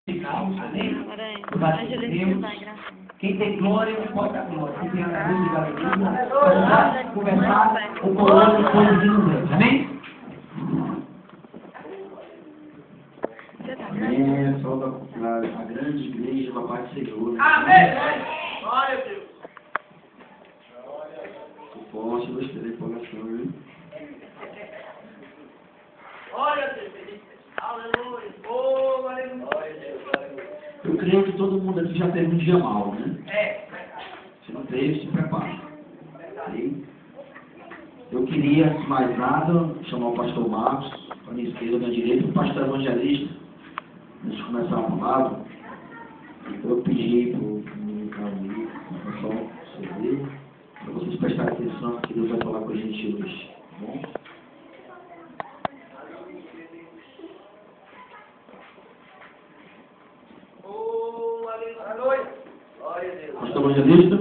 Amém? Do batismo. Quem tem glória, pode dar glória. Quem tem a luz da alegria, pode conversar com o coroa e coisas de Deus. Amém? Amém. Só a grande igreja da paz do Senhor. Né? Amém! Glória a Deus. O forte, eu esperei por oração, viu? Glória a Deus. Aleluia. Oh, aleluia. Eu creio que todo mundo aqui já teve um dia mau, né? É. Se não teve, se prepare. Ok? Eu queria, antes de mais nada, chamar o pastor Marcos, à minha esquerda, à minha direita, o pastor evangelista, antes de começar a palavra. Eu pedi para o Carlos, o pessoal, para vocês prestarem atenção que Deus vai falar com a gente hoje. Tá bom? Pastor evangelista?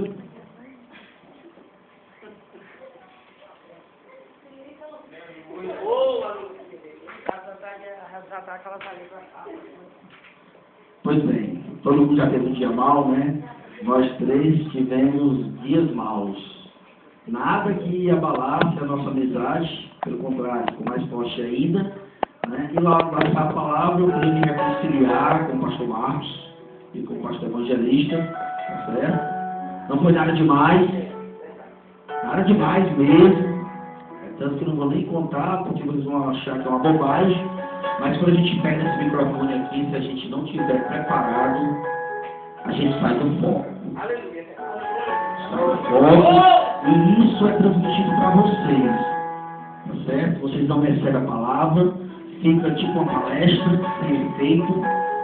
Pois bem, todo mundo já teve um dia mau, né? Nós três tivemos dias maus. Nada que abalasse a nossa amizade, pelo contrário, ficou mais forte ainda. Né? E lá passar a palavra, eu queria me reconciliar com o pastor Marcos e com o pastor evangelista, tá certo? Não foi nada demais mesmo. Tanto que não vou nem contar, porque vocês vão achar que é uma bobagem. Mas quando a gente pega esse microfone aqui, se a gente não estiver preparado, a gente sai do foco. Sai do foco, e isso é transmitido para vocês. Tá certo? Vocês não recebem a palavra, fica tipo uma palestra, sem efeito,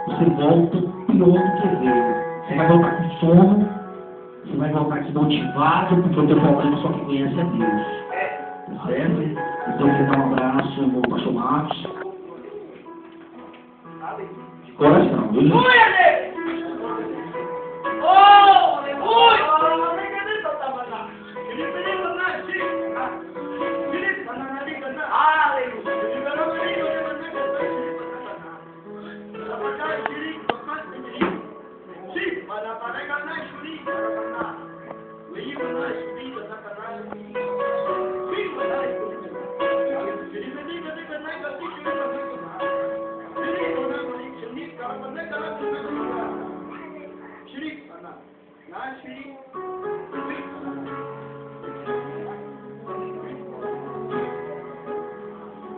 você volta pior do que veio. Você vai voltar com sono, você vai voltar desmotivado, porque o teu problema só quem conhece é Deus. Tá certo? Então, eu vou dar um abraço, meu pastor Marcos. De coração, viu, gente?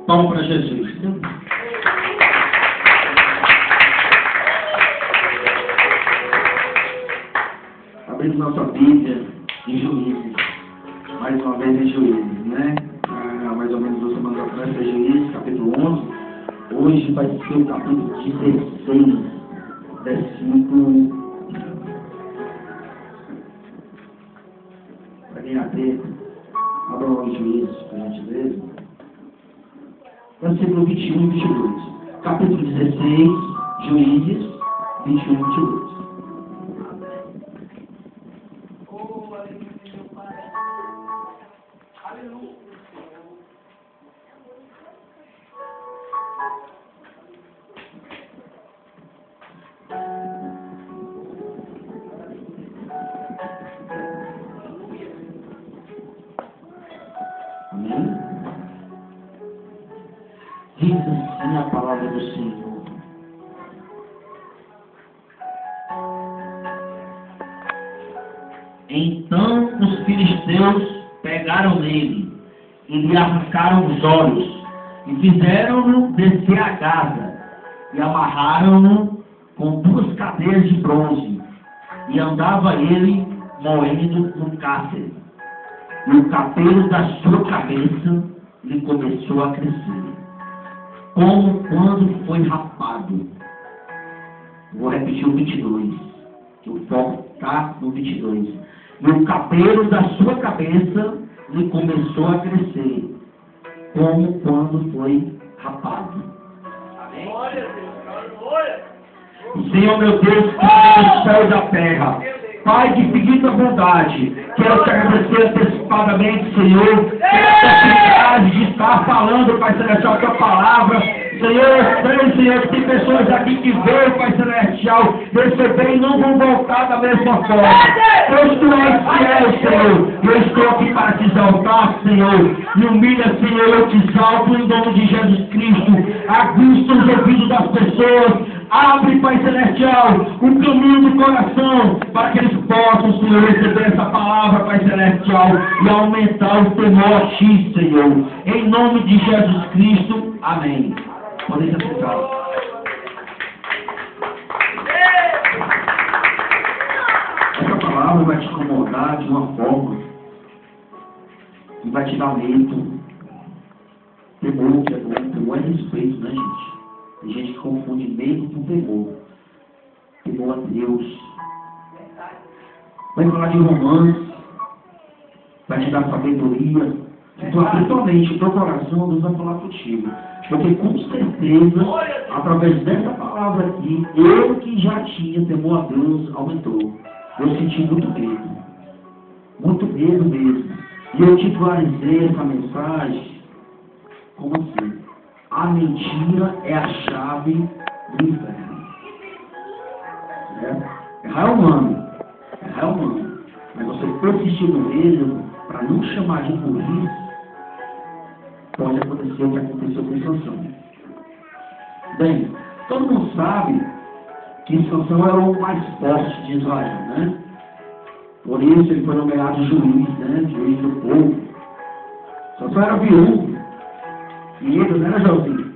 Vamos para Jesus. Abrindo nossa Bíblia em Juízes. Mais uma vez em Juízes, né? Mais ou menos 2 semanas atrás foi Juízes, capítulo 11. Hoje vai ser o capítulo 16, versículo. Para quem abrir, abra logo Juízes, por gentileza. Versículo 21 e 22. Capítulo 16, Juízes, 21 e 22. Amém? Diz assim a palavra do Senhor. Então os filisteus pegaram nele e lhe arrancaram os olhos e fizeram-no descer a Gaza e amarraram-no com 2 cadeias de bronze e andava ele moendo no cárcere e o cabelo da sua cabeça lhe começou a crescer, como quando foi rapado. Vou repetir o 22, que o foco está no 22. E o cabelo da sua cabeça lhe começou a crescer, como quando foi rapado. Amém? Senhor meu Deus, que fez os céus e a terra, Pai de infinita bondade, quero te agradecer antecipadamente, Senhor, pela oportunidade de estar falando, Pai Celestial, a tua palavra, Senhor, eu sei, Senhor, que tem pessoas aqui que veio, Pai Celestial, receber e não vão voltar da mesma forma. Pois Tu és fiel, Senhor. Eu estou aqui para te exaltar, Senhor. Me humilha, Senhor, eu te exalto em nome de Jesus Cristo. Aguça os ouvidos das pessoas. Abre, Pai Celestial, o caminho do coração, para que eles possam, Senhor, receber essa palavra, Pai Celestial, e aumentar o temor a Ti, Senhor. Em nome de Jesus Cristo. Amém. Podem se acertar. Essa palavra vai te incomodar de uma forma que vai te dar medo. Temor, que é bom. Temor é respeito, né, gente? Tem gente que confunde medo com temor. Temor a Deus. Vai falar de Romanos. Vai te dar sabedoria. Então, principalmente o teu coração, Deus vai falar contigo. Porque com certeza, através dessa palavra aqui, eu que já tinha temor a Deus, aumentou. Eu senti muito medo. Muito medo mesmo. E eu titularizei essa mensagem como assim? A mentira é a chave do inferno. Errar é humano. Errar é humano. Mas você persistir no erro para não chamar de burrice, pode acontecer o que aconteceu com Sansão. Bem, todo mundo sabe que Sansão era o mais forte de Israel, né? Por isso ele foi nomeado juiz, né? Juiz do povo. Sansão era viúvo. E ele não era Joãozinho.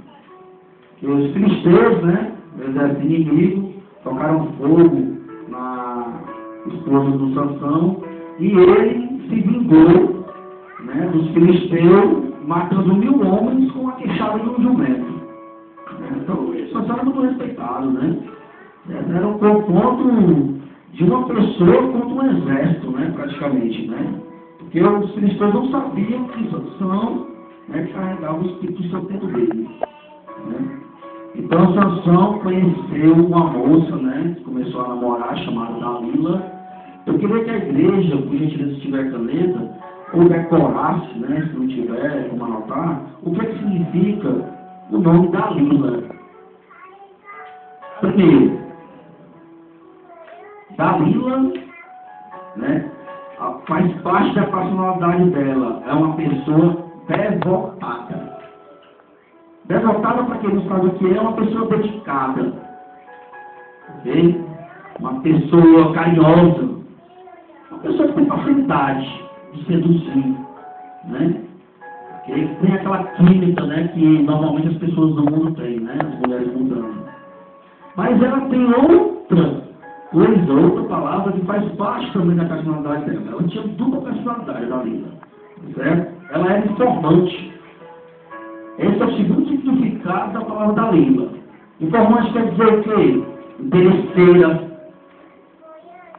E os filisteus, né? O exército inimigo, tocaram fogo na esposa do Sansão. E ele se vingou, né, dos filisteus, matando 1000 homens com a queixada de um jumento. Então, Sansão era muito respeitado, né? Era um confronto de uma pessoa contra um exército, né, praticamente, né? Porque os filisteus não sabiam que Sansão, né, carregava o espírito santo dele, né? Então, Sansão conheceu uma moça, né, começou a namorar, chamada Dalila. Eu queria que a igreja, por gentileza, se tiver caneta, ou decorasse, né, se não tiver como anotar, o que significa o nome Dalila. Primeiro, Dalila, né, faz parte da personalidade dela, é uma pessoa devotada. Devotada, para quem não sabe o que é uma pessoa dedicada, ok? Uma pessoa carinhosa, uma pessoa que tem facilidade de seduzir, né? Okay? Tem aquela química, né, que normalmente as pessoas do mundo têm, né? As mulheres mudando. Mas ela tem outra coisa, outra palavra que faz parte também da personalidade dela. Ela tinha dupla personalidade da Lila, certo? Ela era informante. Esse é o segundo significado da palavra da Lila. Informante quer dizer o quê? Interesseira,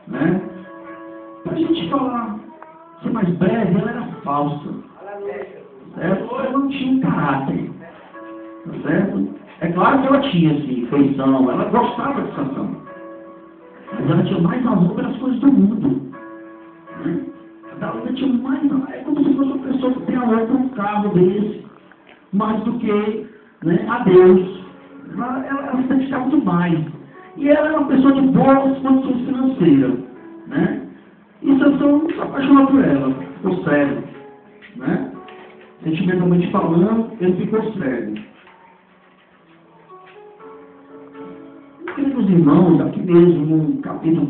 né? Para a gente falar, ser mais breve, ela era falsa, certo? Ela não tinha um caráter, tá certo? É claro que ela tinha, assim, feição, ela gostava de Sansão, mas ela tinha mais amor pelas coisas do mundo, né? Ela tinha mais amor, é como se fosse uma pessoa que tem amor por um carro desse, mais do que, né, a Deus. Ela se dedicava demais. E ela era uma pessoa de boas condições financeiras, né? E Sansão se apaixonou por ela, ficou cego, né? Sentimentalmente falando, ele ficou cego. Queridos irmãos, aqui mesmo no capítulo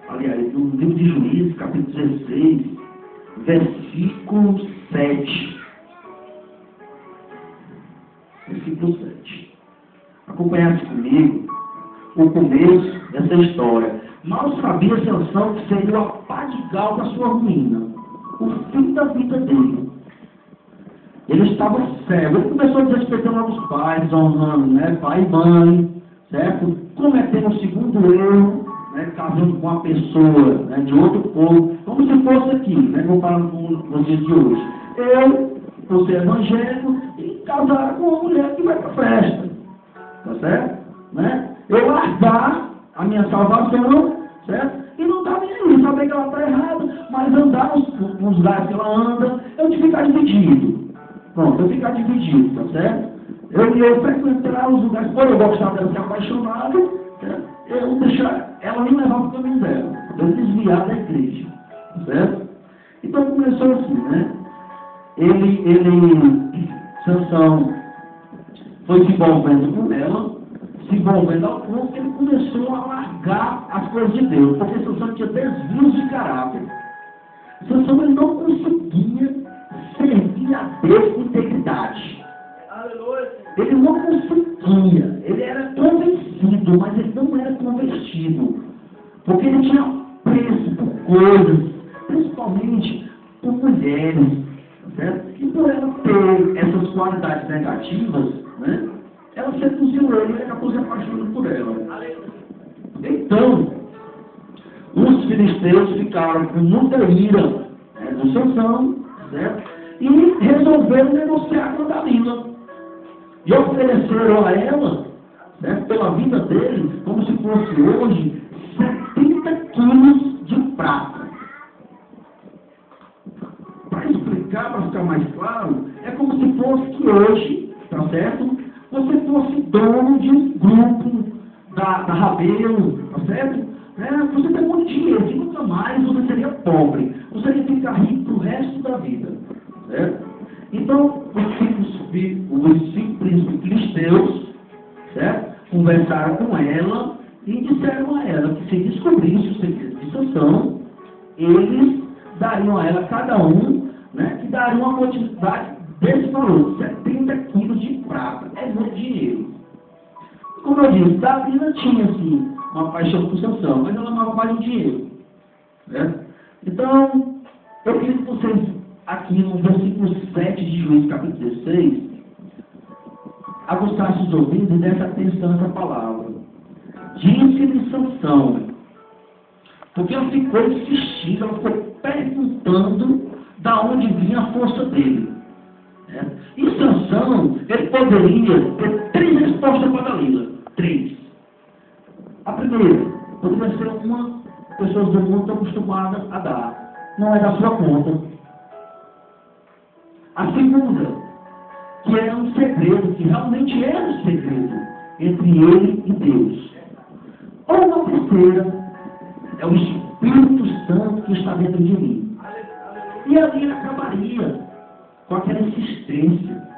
aliás, no livro de Juízes, capítulo 16, versículo 7. Versículo 7. Acompanhasse comigo o começo dessa história. Mal sabia Sansão que seria o apadigal da sua ruína, o fim da vida dele. Ele estava cego, ele começou desrespeitando os pais, desonrando, né, pai e mãe, certo? Cometendo o segundo erro, né, casando com uma pessoa, né, de outro povo, como se fosse aqui, né, comparando com os dias de hoje. Eu, por ser evangélico, e casar com uma mulher que vai para a festa, tá certo? Né? Eu largar a minha salvação, certo? E não está nem aí, saber que ela está errada, mas andar nos lugares que ela anda, eu de ficar dividido. Pronto, eu ficar dividido, tá certo? Eu ia frequentar os lugares, quando eu gostava dela ser apaixonada, eu deixar ela nem levar para o caminho dela, eu desviar da igreja, certo? Então começou assim, né? Sansão foi se envolvendo com ela, se envolvendo ao ponto que ele começou a largar as coisas de Deus, porque Sansão tinha desvios de caráter. Sansão ele não conseguia servir a Deus com integridade. Ele não conseguia, ele era convencido, mas ele não era convertido, porque ele tinha preço por coisas, principalmente por mulheres, certo? E por ela ter essas qualidades negativas, né, ela seduziu ele e acabou se apaixonando por ela. Então, os filisteus ficaram com muita ira, do Sansão, certo? E resolveram negociar com Dalila. E ofereceram a ela, certo, pela vida dele, como se fosse hoje, 70 quilos de prata. Para explicar, para ficar mais claro, é como se fosse que hoje, tá certo? Você fosse dono de um grupo da Rabelo, tá certo? Você tem muito dinheiro, e nunca mais você seria pobre. Você ia ficar rico pro resto da vida, certo? Então, os príncipes filisteus, certo? Conversaram com ela e disseram a ela que se descobrisse o segredo de Sansão, eles dariam a ela, cada um, né, que daria uma quantidade desse valor, 70 quilos de prata. É muito dinheiro. Como eu disse, Dalila tinha, assim, uma paixão por Sansão, mas ela amava mais o dinheiro. Certo? Então, eu queria que vocês, aqui no versículo 7 de Juízes, capítulo 16, aguçassem os ouvidos e dessem atenção a essa palavra. Disse-lhe Sansão, porque ela ficou insistindo, ela ficou perguntando da onde vinha a força dele. E Sansão, ele poderia ter 3 respostas para Dalila. 3. A primeira, poderia ser uma pessoa do mundo estão acostumadas a dar. Não é da sua conta. A segunda, que era um segredo, que realmente era um segredo entre ele e Deus. Ou uma terceira, é o Espírito Santo que está dentro de mim. E ali ele acabaria com aquela insistência,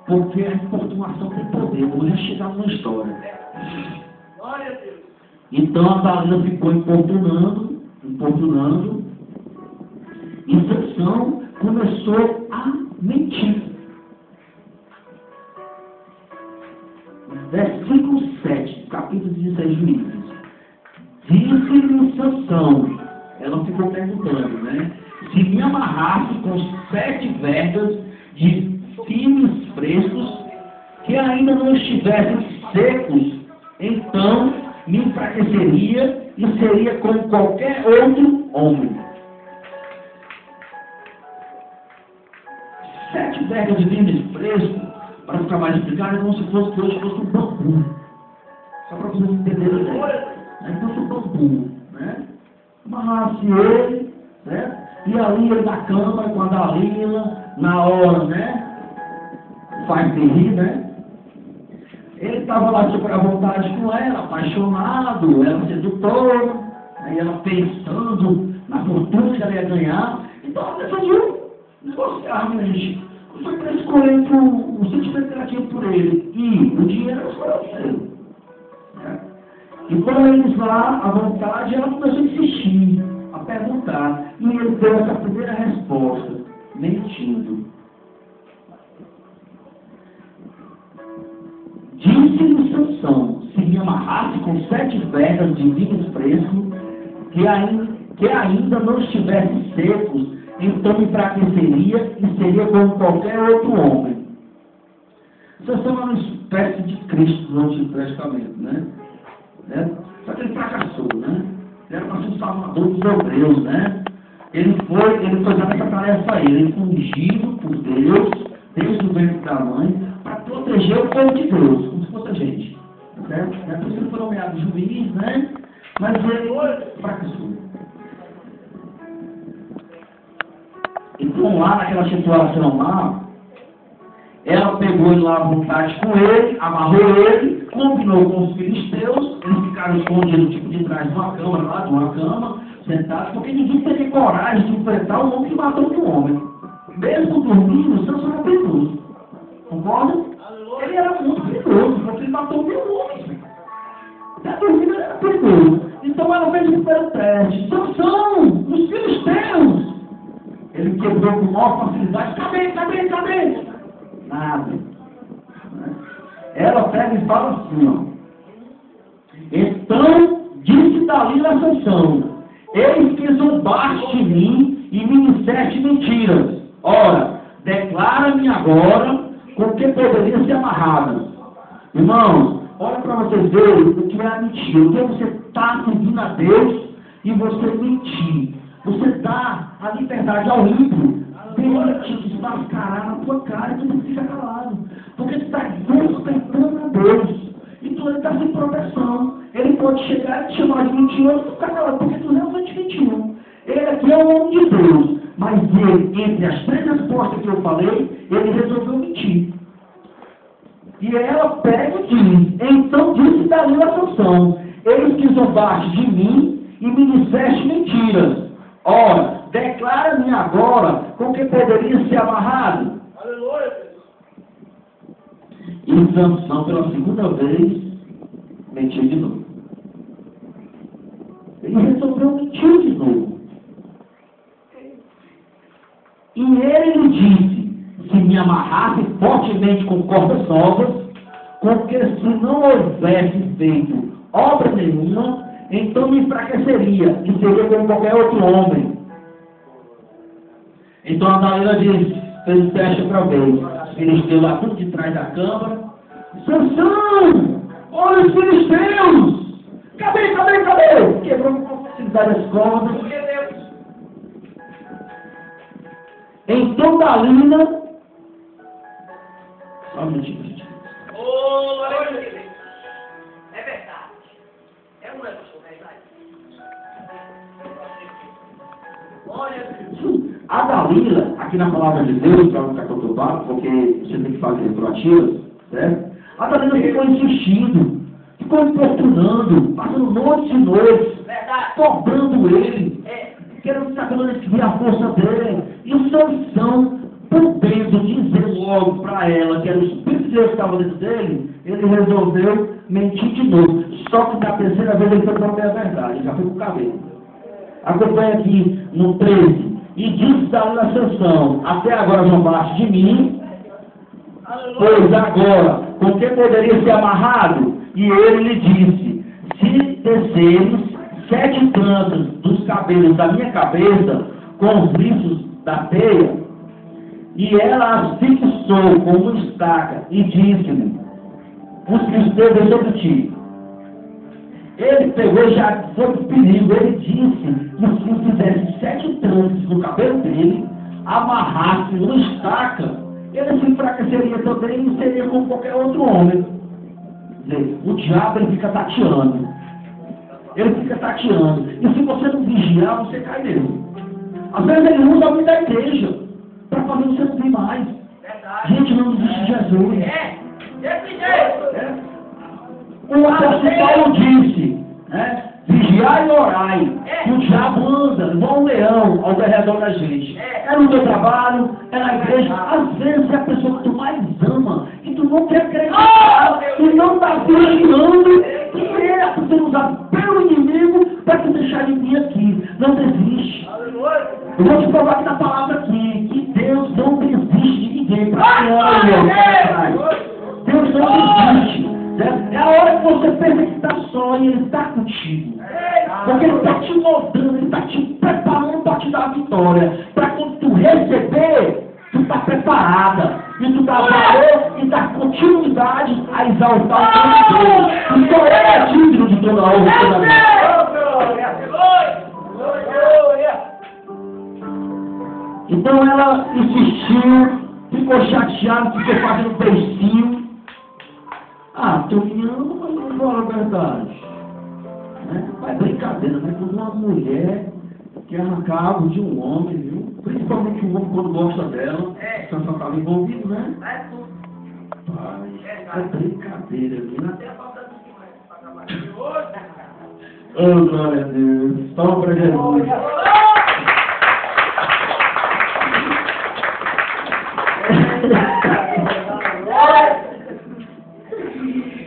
porque a importunação tem poder. Vou já chegar numa história. Então a Dalila ficou importunando, e Sansão começou a mentir. Versículo 7, capítulo 16 de Juízes. Disse-lhe Sansão, ela ficou perguntando, né? Se me amarrasse com 7 vergas de fimes frescos, que ainda não estivessem secos, então me enfraqueceria e seria como qualquer outro homem. 7 vergas de fimes frescos, para ficar mais explicado, é como se fosse que hoje fosse um bambu. Só para vocês entenderem a ideia. É como se fosse um bambu, né? Amarrasse ele, certo? E ali ele na cama com a Dalila, na hora, né? Faz rir, né? Ele estava lá super à vontade com ela, apaixonado, ela sedutora, aí ela pensando na fortuna que ela ia ganhar. Então ela decidiu negociar, gente. Foi para escolher o sentimento que ela tinha por ele. E o dinheiro era o seu. Né? E quando eles lá, à vontade, ela começou a insistir, a perguntar. E ele deu essa primeira resposta, mentindo. Disse-lhe Sansão, se me amarrasse com 7 vergas de vinhos frescos, que ainda não estivessem secos, então me enfraqueceria e seria como qualquer outro homem. Sansão é uma espécie de Cristo no Antigo Testamento, né? Só que ele fracassou, né? Ele era para ser o salvador dos hebreus, né? Ele foi dando essa tarefa a ele. Ele foi ungido por Deus, desde o ventre da mãe, para proteger o povo de Deus, como se fosse a gente. Certo? É por isso que ele foi nomeado juiz, né? Mas ele fracassou. Então lá naquela situação lá, Ela pegou ele lá à vontade com ele, amarrou ele, combinou com os filisteus, eles ficaram escondidos, tipo, de trás de uma cama, lá de uma cama, sentados, porque ninguém teria coragem de enfrentar um homem que matou outro homem. Mesmo dormindo, Sansão era perigoso. Concorda? Ele era muito perigoso, porque ele matou 1000 homens. Até dormindo ele era perigoso. Então ela fez o primeiro teste. Sansão, os filisteus! Ele quebrou com maior facilidade. Cadê? Nada. Ela pega e fala assim, ó. Então disse Dalila a Sansão: eis que zombaste de mim e me disseste mentiras. Ora, declara-me agora com que poderia ser amarrada. Irmãos, olha para vocês verem o que é a mentira. O que você está servindo a Deus e você mentir. Você dá a liberdade ao ímpio dele te desmascarar na tua cara e tu fica calado. Porque tu está respeitando a Deus. E tu está sem proteção. Ele pode chegar e te chamar de mentiroso e tu ficar calado, porque tu realmente mentiu. Ele aqui é o homem de Deus. Mas ele, entre as 3 respostas que eu falei, ele resolveu mentir. E ela pega e diz: então disse Dalila a Sansão: eis que zombaste de mim e me disseste mentiras. Ora, declara-me agora com que poderia ser amarrado. Aleluia. E Sansão, pela segunda vez, mentiu de novo. Ele resolveu mentir de novo. E ele lhe disse: se me amarrasse fortemente com cordas novas, com que se não houvesse feito obra nenhuma, então me enfraqueceria e seria como qualquer outro homem. Então a Dalila disse, fez o teste outra vez. Os filisteus lá tudo de trás da câmara. Sansão, olha os filisteus! Cadê? Quebrou com facilidade as cordas. Então Dalila, só um minutinho, gente. É verdade. É um negócio, é verdade. A Dalila, aqui na palavra de Deus, para não ficar conturbado, porque você tem que fazer retroativas, certo? A Dalila ficou insistindo, ficou importunando, passando noites e noites, cobrando ele, querendo saber a força dele. E o Sansão, podendo dizer logo para ela que era o Espírito de Deus que estava dentro dele, ele resolveu mentir de novo. Só que na terceira vez ele foi para a verdade, já foi com o cabelo. Acompanha aqui no 13. E disse Dalila a Sansão: até agora zombaste de mim, pois agora, com que poderia ser amarrado? E ele lhe disse: se desceres 7 tranças dos cabelos da minha cabeça com os liços da teia. E ela as fixou com uma estaca e disse-lhe: os filisteus sobre ti. Ele pegou e já foi para o perigo. Ele disse que se fizesse 7 tranças no cabelo dele, amarrasse uma estaca, ele se enfraqueceria também e seria como qualquer outro homem. Quer dizer, o diabo ele fica tateando. Ele fica tateando. E se você não vigiar, você cai nele. Às vezes ele usa alguém da igreja para fazer você não vir mais. Gente, não existe Jesus. Desse jeito. O apóstolo Paulo disse, vigiai e orai, que o diabo anda igual um leão ao redor da gente. É no teu trabalho, é na igreja. Às vezes é a pessoa que tu mais ama, que tu não quer acreditar, e não está vigiando, que é sendo usado pelo inimigo para te deixar de vir aqui. Não desiste. Eu vou te provar aqui na palavra aqui, que Deus não desiste de ninguém. Deus não desiste. É a hora que você pensa que está só e Ele está contigo. Porque Ele está te moldando, Ele está te preparando para te dar a vitória. Para quando tu receber, tu está preparada. E tu dá valor e dá continuidade a exaltar o nome de Deus. Então Ele é digno de toda a honra e toda a glória. Então ela insistiu, ficou chateada, ficou fazendo beicinho. Ah, teu menino não fala a verdade. Mas brincadeira, né? Quando uma mulher quer arrancar algo de um homem, viu? Principalmente um homem quando gosta dela, Sansão estava envolvido, né? É brincadeira, viu? Oh, glória a Deus. Palma para Jesus.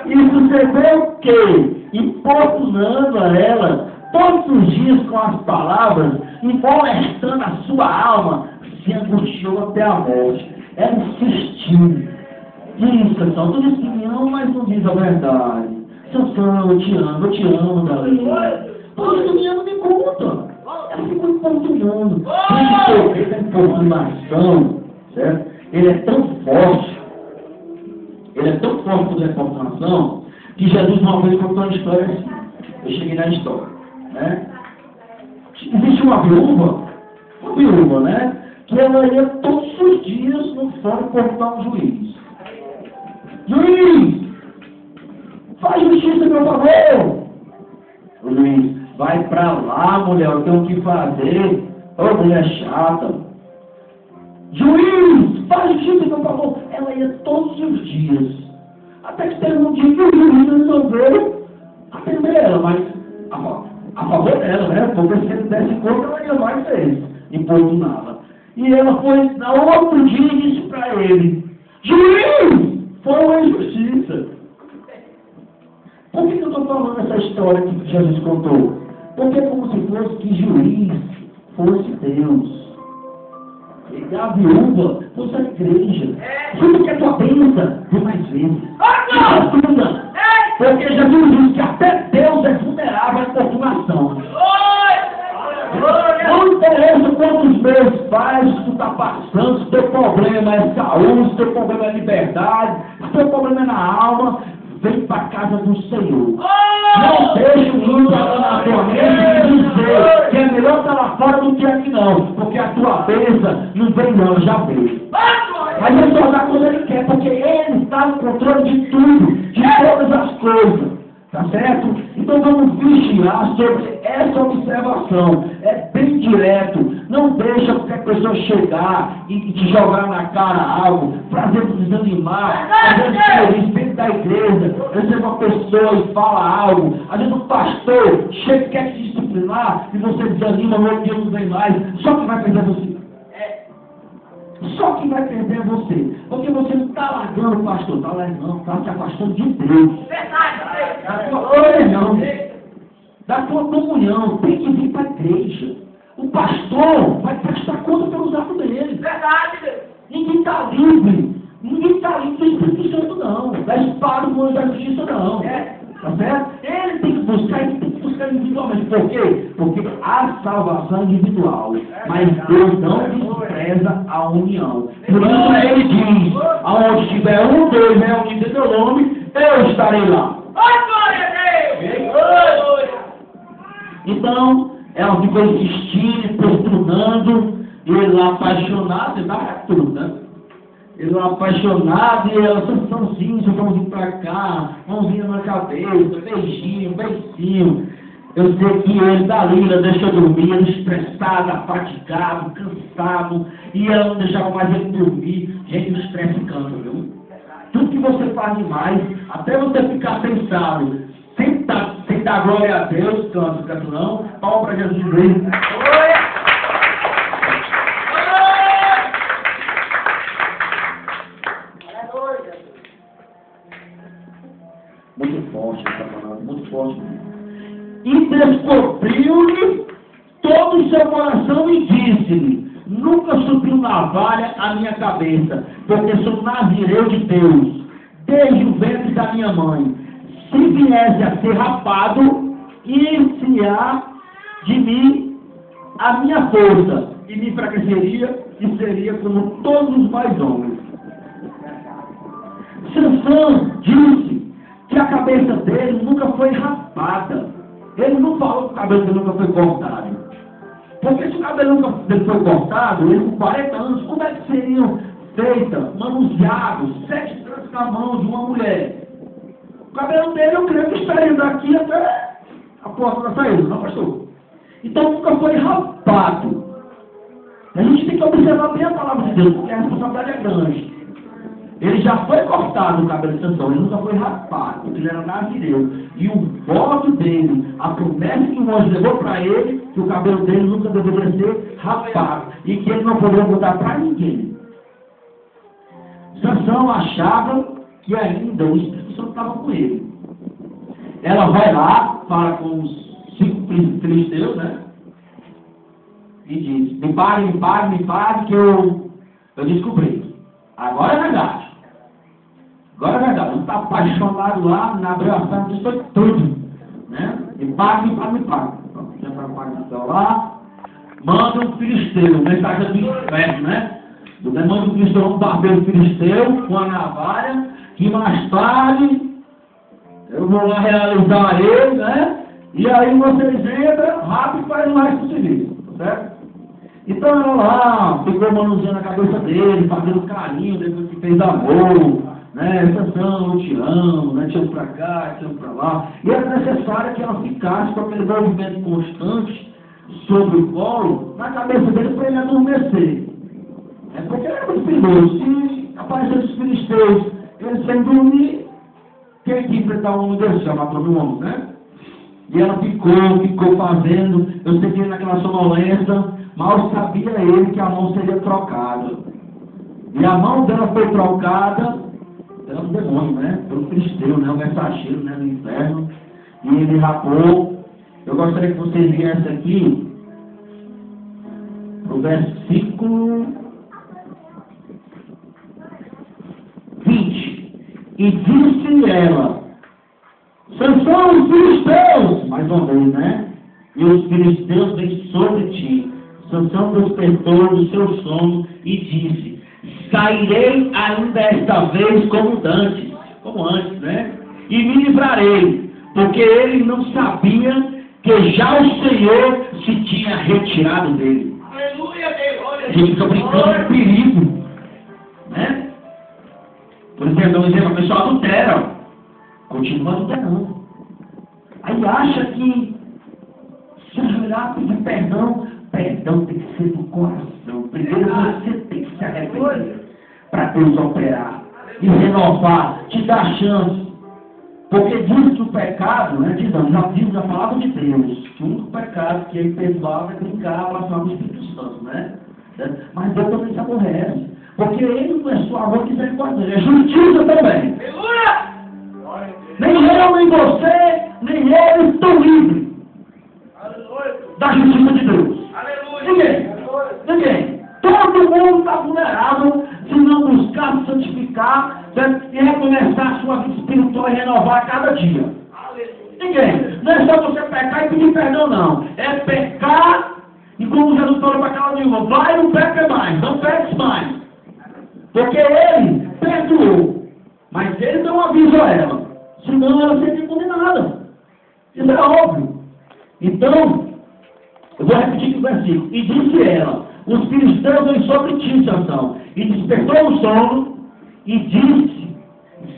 E sucedeu o quê? Importunando a ela todos os dias com as palavras e molestando a sua alma, se angustiou até a morte. Ela insistiu. Diz, Sansão, tu diz que me ama, mas não diz a verdade. Sansão, eu te amo, Dalila. Por isso me ama, me conta. Ela ficou importunando. Essa importunação, certo? Ele é tão forte por essa importunação, que Jesus uma vez contou uma história assim. Eu cheguei na história, né? Existe uma viúva, né? Que ela ia todos os dias no fórum cortar um juiz. Juiz, faz justiça, meu favor. O juiz, vai pra lá, mulher, eu tenho o que fazer. Ô, mulher chata. Juiz, faz justiça, meu favor. Ela ia todos os dias. Até que teve um dia que o juiz resolveu atender ela, mas a favor dela, né? Porque se ele desse conta, ela ia mais vezes. Importunava. E ela foi, na outro dia, e disse para ele: juiz, foi uma injustiça. Por que eu estou falando essa história que Jesus contou? Porque é como se fosse que juiz fosse Deus. E a viúva fosse a igreja. Tudo que a tua bênção vem mais vezes. Porque Jesus disse que até Deus é vulnerável à importunação. Não interessa quantos meses faz, se tu está passando, se teu problema é saúde, se teu problema é liberdade, se teu problema é na alma, vem para a casa do Senhor. Não deixe o mundo na tua mente e dizer que é melhor estar lá fora do que aqui não, porque a tua bênção não vem não, já veio. Mas ele só dá quando ele quer, porque ele está no controle de tudo, de todas as coisas. Tá certo? Então vamos vigiar sobre essa observação. É bem direto. Não deixa qualquer pessoa chegar e te jogar na cara algo, fazer desanimar, fazer feliz dentro da igreja. Às vezes uma pessoa e fala algo, às vezes um pastor chega e quer te disciplinar e você desanima, no outro dia não vem mais. Só que vai perder você. Só que vai perder você. Porque você não está largando o pastor, está largando, está se afastando de Deus. Da tua comunhão. Da tua comunhão. Tem que vir para a igreja. O pastor vai prestar conta pelos atos dele. Ninguém está livre. Ninguém está livre do Espírito Santo, não. Da espada do anjo da justiça, não. Tá certo? Ele tem que buscar individualmente. Por quê? Porque há salvação individual. Mas Deus não despreza a união. Por isso ele diz: aonde tiver um, dois reunidos em meu nome, eu estarei lá. Então, ela ficou insistindo, importunando, e ele lá apaixonado, ele dava tudo, né? Ele lá apaixonado, e ela, Sansãozinho, vamos vir pra cá, mãozinha na cabeça, beijinho, beicinho. Eu sei que ele, Dalila, deixou dormir, ele estressado, afadigado, cansado, e ela não deixava mais ele dormir. Gente, o estresse cansa, viu? Tudo que você faz demais, até você ficar pensado, sem dar glória a Deus, cansa não, palma para Jesus mesmo. Muito forte essa palavra, muito forte. E descobriu-lhe todo o seu coração e disse-lhe: nunca subiu navalha à minha cabeça, porque sou nazireu de Deus, desde o ventre da minha mãe. Se viesse a ser rapado, ir-se-á de mim a minha força, e me enfraqueceria e seria como todos os mais homens. Sansão disse que a cabeça dele nunca foi rapada. Ele não falou que o cabelo dele nunca foi cortado. Porque se o cabelo dele foi cortado, ele com 40 anos, como é que seriam feitas, manuseados, 7 tranças na mão de uma mulher? O cabelo dele, eu creio que estaria daqui até a porta da saída, não, pastor? Então nunca foi rapado. A gente tem que observar bem a palavra de Deus, porque a responsabilidade é grande. Ele já foi cortado o cabelo de Sansão, ele nunca foi raspado, porque ele era nazireu. E o voto dele, a promessa que o anjo levou para ele, que o cabelo dele nunca deveria ser raspado, e que ele não poderia mudar para ninguém. Sansão achava que ainda o Espírito Santo estava com ele. Ela vai lá, fala com os 5 filisteus, né? E diz, me pague, que eu descobri. Agora é verdade. Agora é verdade. Não está apaixonado lá, na abraçada, isso foi tudo. Né? Me pague. Já está pagando lá. Manda um filisteu, mensagem do inferno, né? Manda um filisteu, um barbeiro filisteu, com a navalha, que mais tarde eu vou lá realizar ele, né? E aí vocês entram, rápido, faz o resto do serviço, certo? Então ela lá, ficou manuseando a cabeça dele, fazendo carinho, depois que fez amor, né? Sansão, eu te amo, né? Te amo pra cá, te amo pra lá. E era necessário que ela ficasse com aquele movimento constante sobre o colo, na cabeça dele, para ele adormecer. É porque ele era muito perigoso. Se aparecer os filisteus, ele sem dormir, quem que enfrentar um homem desse? Já matou um homem, né? E ela ficou fazendo, eu sei que naquela sonolência, mal sabia ele que a mão seria trocada. E a mão dela foi trocada pelo demônio, né? Pelo filisteu, né? O mensageiro, né? Do inferno. E ele rapou. Eu gostaria que vocês viessem aqui pro versículo 20. E disse ela, Sansão, os filisteus, mais uma vez, né? E os filisteus vêm sobre ti. Sansão despertou do seu sono e disse, sairei ainda esta vez como antes, né? E me livrarei, porque ele não sabia que já o Senhor se tinha retirado dele. Aleluia, Deus. A gente fica brincando de perigo, né? Por exemplo, a pessoa adultera, continua adulterando. Aí acha que se ajoelhar, pedir perdão tem que ser do coração. Primeiro você tem que se arrepender para Deus operar e renovar, te dar chance. Porque diz que o pecado, né, diz na palavra de Deus, que o único pecado que é imperdoável é brincar, blasfemar do Espírito Santo, né? Mas Deus também se aborrece. Porque ele não é só amor que misericórdia, ele é justiça também. Aleluia! Nem eu, nem você, nem ele estão livres da justiça de Deus. Aleluia! Ninguém. Todo mundo está vulnerável se não buscar se santificar, certo? E recomeçar a sua vida espiritual e renovar a cada dia. Ninguém. Não é só você pecar e pedir perdão, não. É pecar e como Jesus falou para aquela viúva, vai e não peca mais, não peques mais. Porque ele perdoou, mas ele não avisou ela, senão ela seria condenada. Isso é óbvio. Então, eu vou repetir o versículo. E disse ela, os filisteus vêm sobre ti, Sansão. E despertou o sono e disse,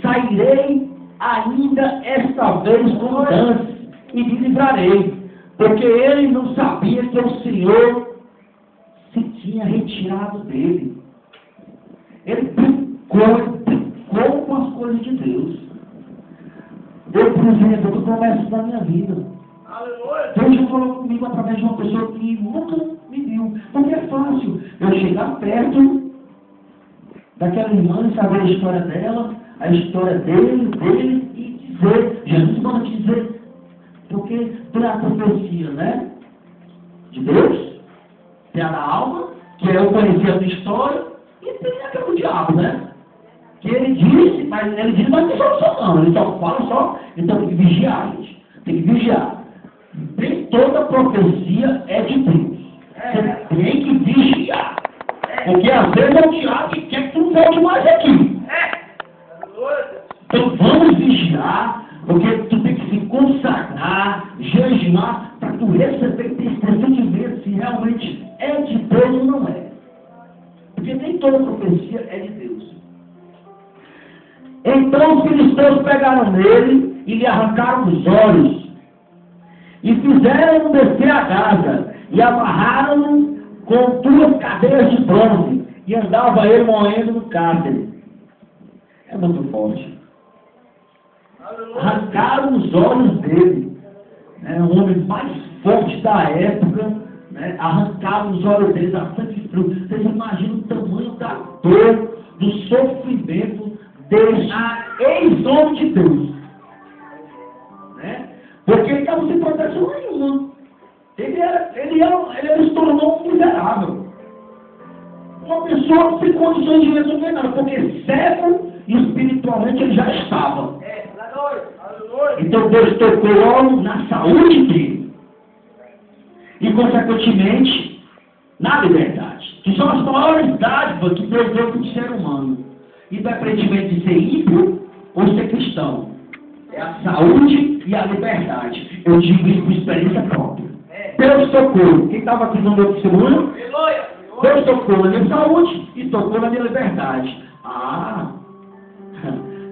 sairei ainda esta vez como antes e me livrarei. Porque ele não sabia que o Senhor se tinha retirado dele. Ele brincou com as coisas de Deus. Eu, por exemplo, estou promessando na minha vida. Deus já falou comigo através de uma pessoa que nunca me viu. Porque é fácil eu chegar perto daquela irmã e saber a história dela, a história dele e dizer, Jesus manda te dizer, porque tem a profecia, né? De Deus, tem a da alma, que é eu conhecer a tua história, e tem aquela do diabo, né? Que ele disse, mas não tem solução não, ele só fala, então tem que vigiar, gente. Tem que vigiar. Nem toda profecia é de Deus. Você tem que vigiar. Porque às vezes é o diabo que quer que tu não volte mais aqui. Então vamos vigiar, porque tu tem que se consagrar, jejuar, para tu receber esse sentimento se realmente é de Deus ou não é. Porque nem toda profecia é de Deus. Então os filisteus pegaram nele e lhe arrancaram os olhos e fizeram-no descer a casa e amarraram-no com 2 cadeias de bronze e andava ele moendo no cárcere. É muito forte. Arrancaram os olhos dele. Né? O homem mais forte da época, né? Arrancaram os olhos dele a sangue frio. Vocês imaginam o tamanho da dor, do sofrimento desse ex-homem de Deus. Né? Porque ele estava sem proteção nenhuma. Ele se tornou um miserável. Uma pessoa sem condições de resolver nada, porque cego e espiritualmente ele já estava. Então Deus tocou logo na saúde dele. E consequentemente, na liberdade. Que são as maiores dádivas que Deus deu para o ser humano. Independentemente de ser ímpio ou ser cristão. É a saúde e a liberdade. Eu digo isso por experiência própria. Deus tocou. Quem estava aqui no meu testemunho? Deus tocou na minha saúde e tocou na minha liberdade.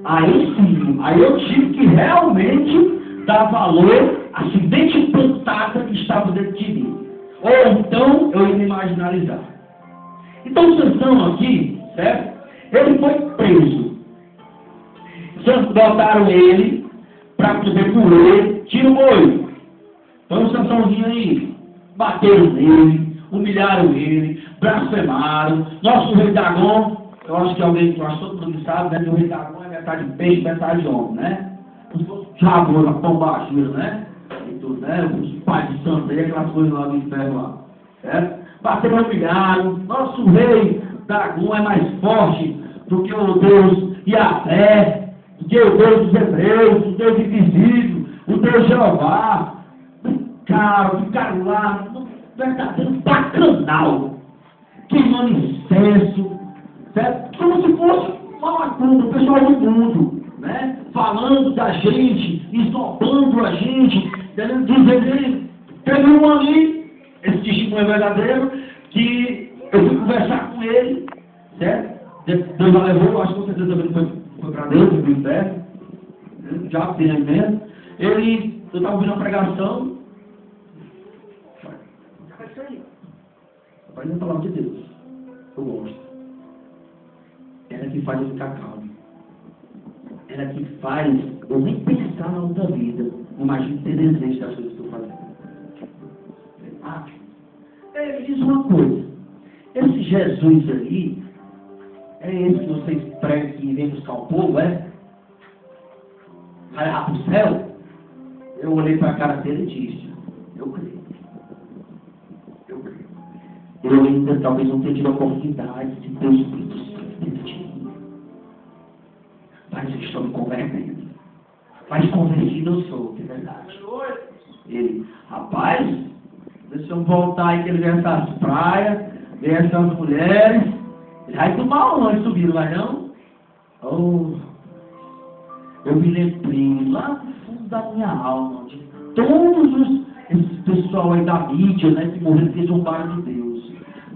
Aí sim, aí eu tive que realmente dar valor à semente plantada que estava dentro de mim. Ou então eu ia me marginalizar. Então Sansão aqui, certo? Ele foi preso. Botaram ele para poder comer, tira o olho. Então o Sansãozinho aí, bateram nele, humilharam ele, blasfemaram. Nosso rei Dagon, eu acho que todo mundo sabe, né? O rei Dagon é metade peixe, metade homem, né? Os diabos, a pombagira, né? E tudo, né? Os pais de santo aí, aquelas coisas lá do inferno lá. Certo? Bateram, humilharam. Nosso rei Dagon é mais forte do que o Deus Yahvé, do que o Deus dos Hebreus, o Deus invisível, o Deus Jeová. Ficaram lá no verdadeiro bacanal, queimando incenso, certo? Como se fosse uma macumba, o pessoal do mundo, né? Falando da gente, esnobando a gente, dizendo, teve um ali, esse testemunho é verdadeiro, que eu fui conversar com ele, certo? Deus já levou, acho que com certeza foi para Deus, foi para o inferno, já tem aí mesmo. Eu estava ouvindo a pregação. Mas é a palavra de Deus. Eu gosto. Ela que faz eu ficar calmo. Ela que faz eu nem pensar na outra vida. Imagina ter desejo das coisas que eu estou fazendo. Me diz uma coisa. Esse Jesus aí, é esse que vocês pregam que vem buscar o povo, é? Vai lá para o céu? Eu olhei para a cara dele e disse, eu creio. Eu ainda talvez não tenha tido a oportunidade de ter o Espírito Santo dentro de mim. Mas eu estou me convertendo. Mas convertido eu sou, de verdade. Ele, rapaz, deixa eu voltar aí que ele vê essas praias, vê essas mulheres. Ele vai tomar onde subiram lá, não? Eu me lembrei lá no fundo da minha alma de todos esse pessoal aí da mídia, né, que morreram porque zombaram de Deus.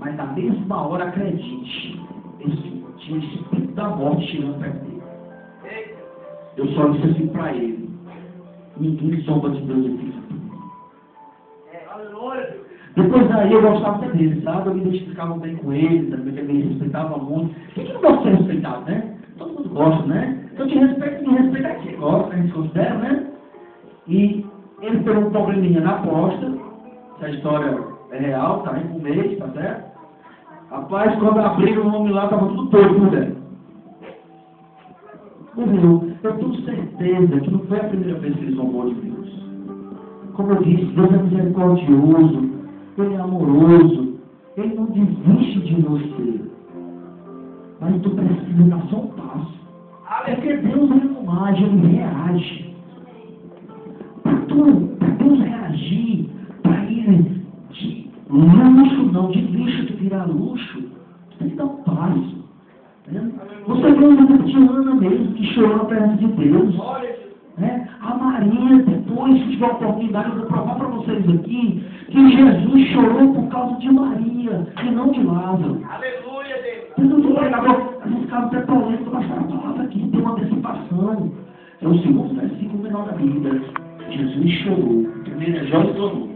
Mas na mesma hora, acredite, tinha esse espírito da morte chegando perto dele. Eu só disse assim para ele: ninguém zomba de Deus aqui. Depois daí eu gostava até dele, sabe? Eu me identificava bem com ele, também que ele me respeitava muito. Quem que não gosta de ser respeitado, né? Todo mundo gosta, né? Eu te respeito, me respeita aqui, gosta, a gente considera, né? E ele teve um probleminha na costa, essa história é real, tá em um mês, tá certo? Rapaz, quando abriram o homem lá, estava tudo torto, né? Morreu. Eu tenho certeza que não foi a primeira vez que ele zombou de Deus. Como eu disse, Deus é misericordioso, Ele é amoroso, Ele não desiste de você. Mas tu precisa dar só um passo. Porque Deus ele não age, Ele reage. Para Deus reagir, para Ele de luxo não, de lixo tu virar luxo, tu tem que dar um passo. Você vê uma Diana mesmo, que chorou na presença de Deus. A Maria, depois que tiver a oportunidade, eu vou provar para vocês aqui, que Jesus chorou por causa de Maria, e não de Lázaro. Aleluia, Deus. Jesus pregava, a gente ficava até polêmico, mas a palavra aqui tem uma antecipação. É o segundo versículo menor da Bíblia. Jesus chorou. Primeiro é Jó exclamou.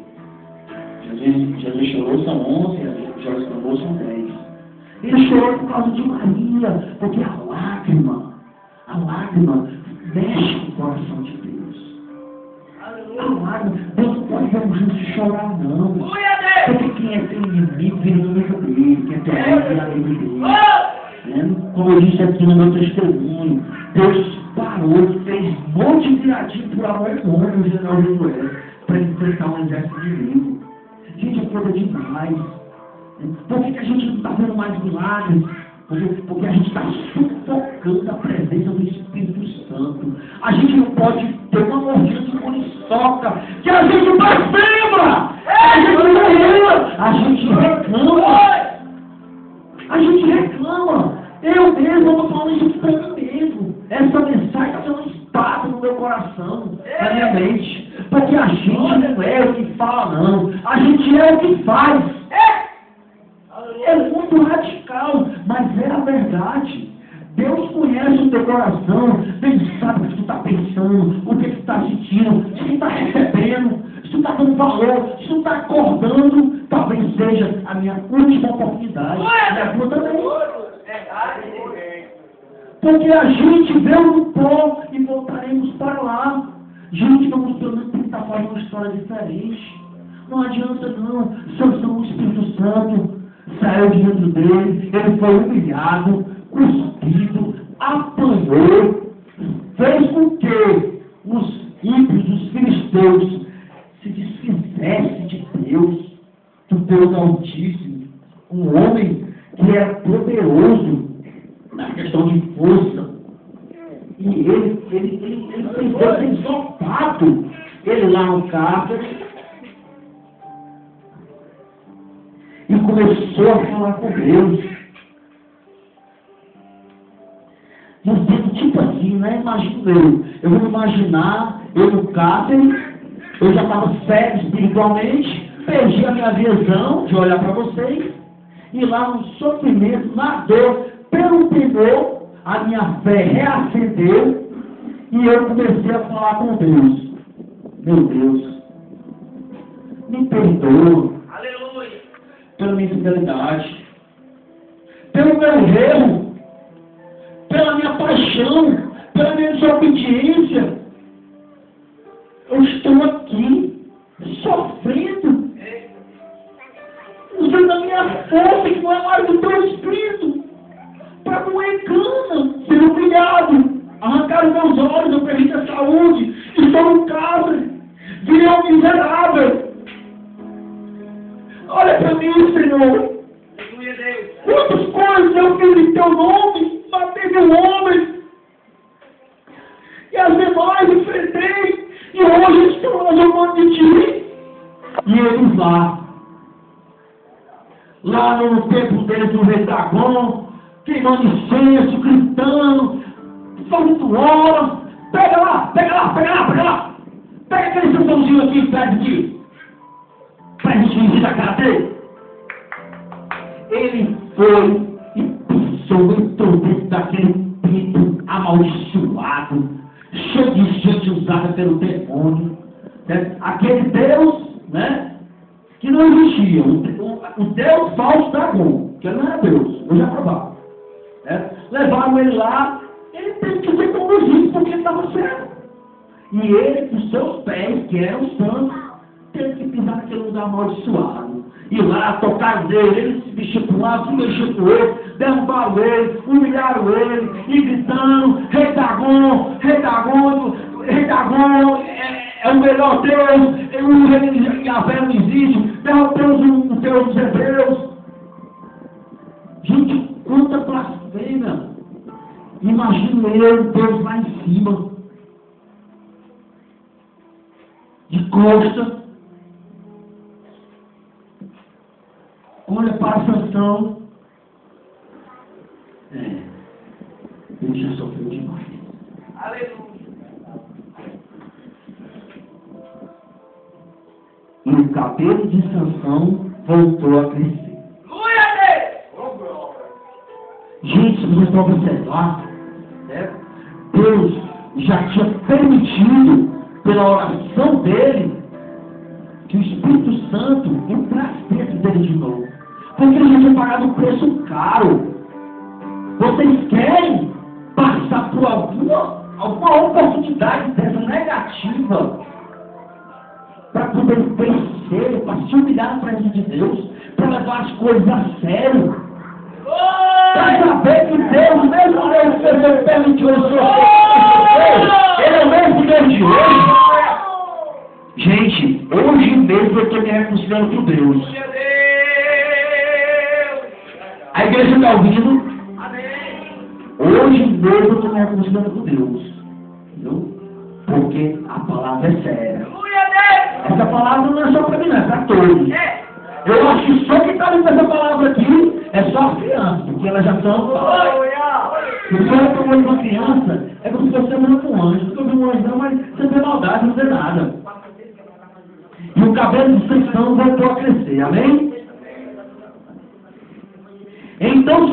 Jesus chorou, são 11, Jó exclamou, são 10. Ele chorou por causa de Maria, porque a A lágrima mexe com o coração de Deus. A lágrima, Deus não pode ver um justo chorar, não. Porque quem é teu inimigo vira inimigo dele, quem é teu amigo vira amigo dele. Como eu disse aqui no meu testemunho, Deus parou, fez um monte de viradinho por amor e honra no general Josué, para enfrentar um exército inimigo. Gente, é coisa demais. Por que a gente não está vendo mais milagres? Porque a gente está sufocando a presença do Espírito Santo. A gente não pode ter uma mordida de muriçoca, que a gente blasfema! A gente reclama! A gente reclama! Eu mesmo estou falando isso para mim mesmo. Essa mensagem está sendo um espada no meu coração, na minha mente. Porque a gente não é o que fala, não. A gente é o que faz. É muito radical, mas é a verdade. Deus conhece o teu coração. Deus sabe o que tu está pensando, o que tu está sentindo, se tu está recebendo, se tu está dando valor, se tu está acordando. Talvez seja a minha última oportunidade. Minha tua também. Porque a gente veio no pó e voltaremos para lá. Gente, vamos pelo menos tentar fazer uma história diferente. Não adianta não. Sansão, o Espírito Santo saiu de dentro dele, ele foi humilhado, cuspido, apanhou, fez com que os ímpios, os filisteus, se desfizessem de Deus, do Deus Altíssimo, um homem que era poderoso na questão de força. E ele fez esse exaltado, ele lá no cárcere, e começou a falar com Deus. Dizendo tipo assim, né? Imagino eu vou imaginar, eu no cárcere, eu já estava cego espiritualmente, perdi a minha visão de olhar para vocês, e lá no sofrimento, na dor, pelo temor, a minha fé reacendeu, e eu comecei a falar com Deus. Meu Deus, me perdoa pela minha infidelidade, pelo meu erro, pela minha paixão, pela minha desobediência. Eu estou aqui, sofrendo, usando a minha força, que não é mais do teu Espírito, para moer cana, ser humilhado, arrancar os meus olhos, eu perdi a saúde, estou no cárcere, virei um miserável. Olha para mim, Senhor. Quantas coisas eu fiz em teu nome, matei meu homem, e as demais enfrentei, e hoje estou na de ti. E eles lá no templo deles, no rei Dagon, queimando incenso, gritando, fazendo hora, pega lá, pega aquele sessãozinho aqui perto de ti, para a gente fingir da cara dele. Ele foi e pisou, entrou dentro daquele pinto amaldiçoado, cheio de gente usada pelo demônio, né? Aquele Deus, né, que não existia, o Deus falso Dagon, que não era Deus, eu já provava, né? Levaram ele lá, ele teve que ser conduzido porque ele estava cego, e ele, com seus pés, que eram santos, teve que pisar naquele lugar amaldiçoado. E lá tocaram nele, ele se mexeu para um lado, se mexeu para o outro, derrubaram ele, humilharam ele, e gritando, Rei Dagon, é o melhor Deus, o rei de Yahvé não existe, derrubamos o Deus dos hebreus. Gente, quanta blasfêmia. Imagino eu, Deus lá em cima, de costa, olha para a Sansão. Ele já sofreu demais. Aleluia. E o cabelo de Sansão voltou a crescer. Glória a Deus! Gente, se vocês podem observar, né? Deus já tinha permitido, pela oração dele, que o Espírito Santo entrasse dentro dele de novo. Porque ele já tinha pagado um preço caro. Vocês querem passar passar por alguma oportunidade dessa negativa para poder crescer, para se humilhar na presença de Deus, para levar as coisas a sério, para saber que Deus, mesmo Deus que Deus permitiu o seu Ele é o mesmo Deus de hoje. Gente, hoje mesmo eu estou me reconciliando com Deus. A igreja está ouvindo? Hoje mesmo eu estou me reconciliando com Deus. Entendeu? Porque a palavra é séria. Essa palavra não é só para mim, não é para todos. Eu acho que só quem está lendo essa palavra aqui é só as crianças, porque elas já são. Se você olha para uma criança, é como se você olhando para um anjo. Porque eu vi um anjo, não, mas você tem maldade, não tem nada. E o cabelo de Sansão voltou a crescer, amém? Então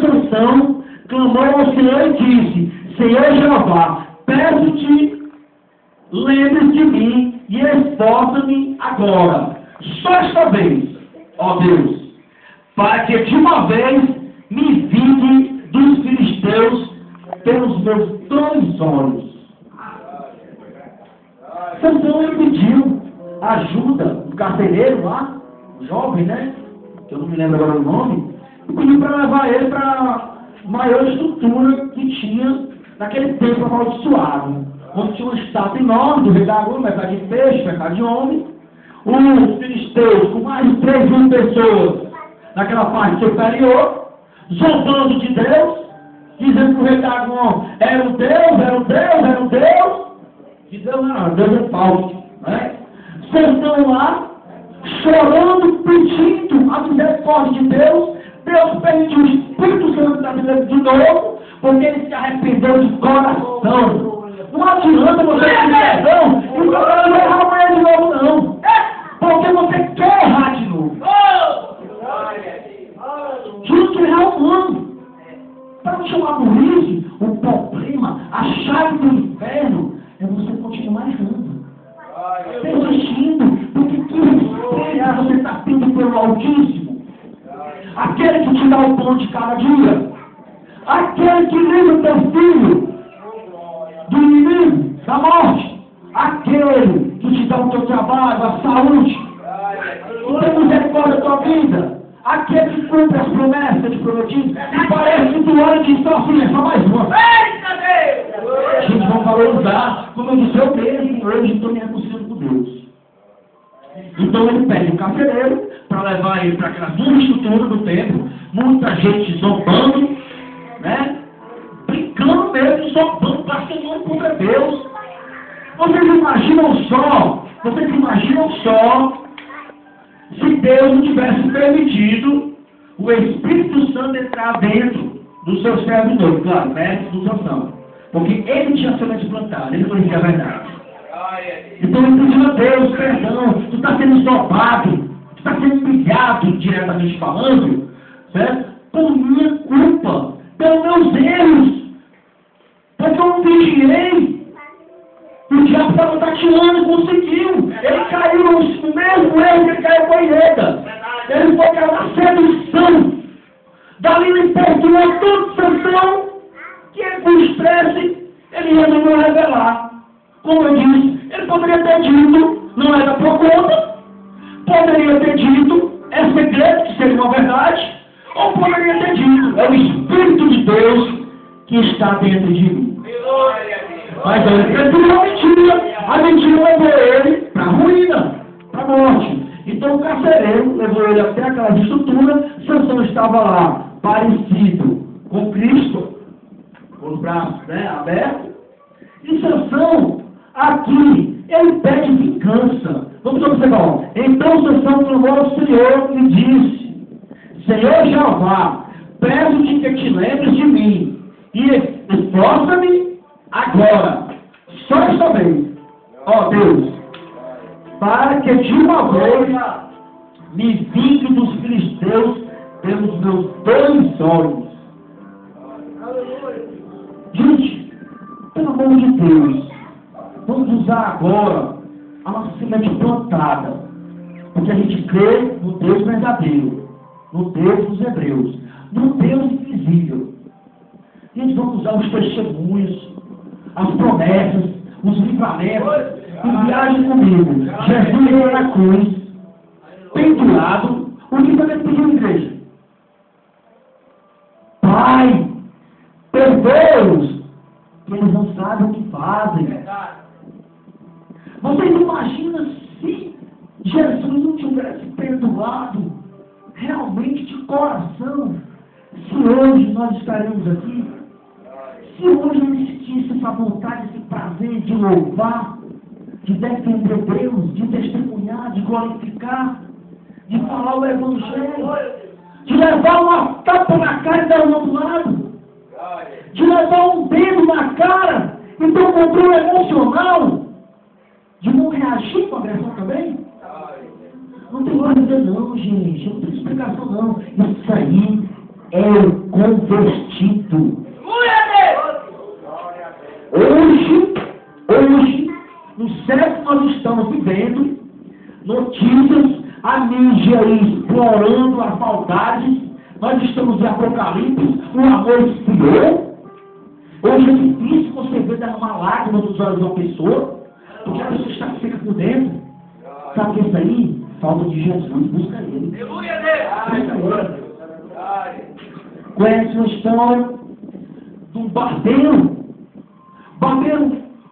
Sansão clamou ao Senhor e disse: Senhor Jeová, peço-te, lembre-se de mim e esforça-me agora, só esta vez, ó Deus, para que de uma vez me vingue dos filisteus pelos meus 2 olhos. Sansão ele pediu ajuda do carcereiro lá, jovem, né? Que eu não me lembro agora o nome, e pediu para levar ele para a maior estrutura que tinha naquele tempo amaldiçoado, onde tinha uma estátua enorme do rei Dagon, metade de peixe, metade de homem. Os filisteus, com mais de 3.000 pessoas naquela parte superior, zombando de Deus, dizendo que o rei Dagon era um Deus. E Deus não, Deus é falso, né? Sansão lá, chorando, pedindo a misericórdia de Deus. Deus permitiu o Espírito Santo da vida de novo, porque ele se arrependeu de coração. Não adianta você pedir perdão e o problema não errar amanhã de novo, não. Porque você quer errar de novo. Justo errar humano. Para não chamar por isso, o problema, a chave do inferno, é você continuar errando. Persistindo, porque que espera você está tendo pelo Altíssimo? Aquele que te dá o pão de cada dia, aquele que livra o teu filho do inimigo, da morte, aquele que te dá o teu trabalho, a saúde, que tem misericórdia da tua vida, aquele que cumpre as promessas que te prometido, e parece que tu olha e diz, só filha, só mais uma. A gente vai valorizar, como eu disse, eu mesmo, hoje estou me reconciliando com Deus. Então ele pede um carcereiro para levar ele para aquela dura estrutura do templo, muita gente zombando, né? Brincando mesmo, zombando, blasfemando contra Deus. Vocês imaginam só, se Deus não tivesse permitido o Espírito Santo entrar dentro dos seus servidores, claro, mestre do Sansão, porque ele tinha semente plantada, ele conhecia a verdade. Então ele pediu a Deus perdão, tu está sendo zombado, tu está sendo humilhado, diretamente falando, certo? Por minha culpa, pelos meus erros, porque eu não vigiei. O diabo estava tateando e conseguiu. Ele caiu no mesmo erro que ele caiu com a Ireda. Ele foi cair na sedução. Dali ele perdoou tanto Sansão que ele, com estresse, ele resolveu revelar. Como eu disse, ele poderia ter dito, não era por conta, poderia ter dito, é segredo, que seria uma verdade, ou poderia ter dito, é o Espírito de Deus que está dentro de mim. Mas ele preferiu a mentira levou ele para a ruína, para a morte. Então o carcereiro levou ele até aquela estrutura. Sansão estava lá, parecido com Cristo, com os braços, né, abertos. E Sansão, aqui, ele pede vingança. Vamos observar. Então Sansão clamou ao Senhor e disse: Senhor Jeová, peço-te que te lembres de mim e esforça-me agora, só esta vez, ó Deus, para que de uma vez me vingue dos filisteus pelos meus 2 olhos. Gente, pelo amor de Deus, vamos usar agora a nossa semente plantada, porque a gente crê no Deus verdadeiro, no Deus dos Hebreus. do Deus invisível. E eles vão usar os testemunhos, as promessas, os livramentos. E viagem comigo. Jesus veio na cruz, pendurado. O que também pediu, igreja? Pai, perdoa-os, que eles não sabem o que fazem. Vocês imaginam se Jesus não tivesse perdoado realmente de coração, se hoje nós estaremos aqui? Se hoje não existisse essa vontade, esse prazer de louvar, de defender Deus, de testemunhar, de glorificar, de falar o Evangelho, de levar uma tapa na cara e dar um outro lado, de levar um dedo na cara e ter um controle emocional, de não reagir com agressão também? Não tem coisa não, gente, não tem explicação não. Isso aí é o convertido. Hoje, no século que nós estamos vivendo, notícias, a mídia aí explorando as maldades, nós estamos em Apocalipse, o amor esfriou. Hoje é difícil você ver dar uma lágrima nos olhos de uma pessoa, porque a pessoa está seca por dentro. Sabe o que é isso aí? Falta de Jesus, busca ele. Conhece uma história de um barbeiro.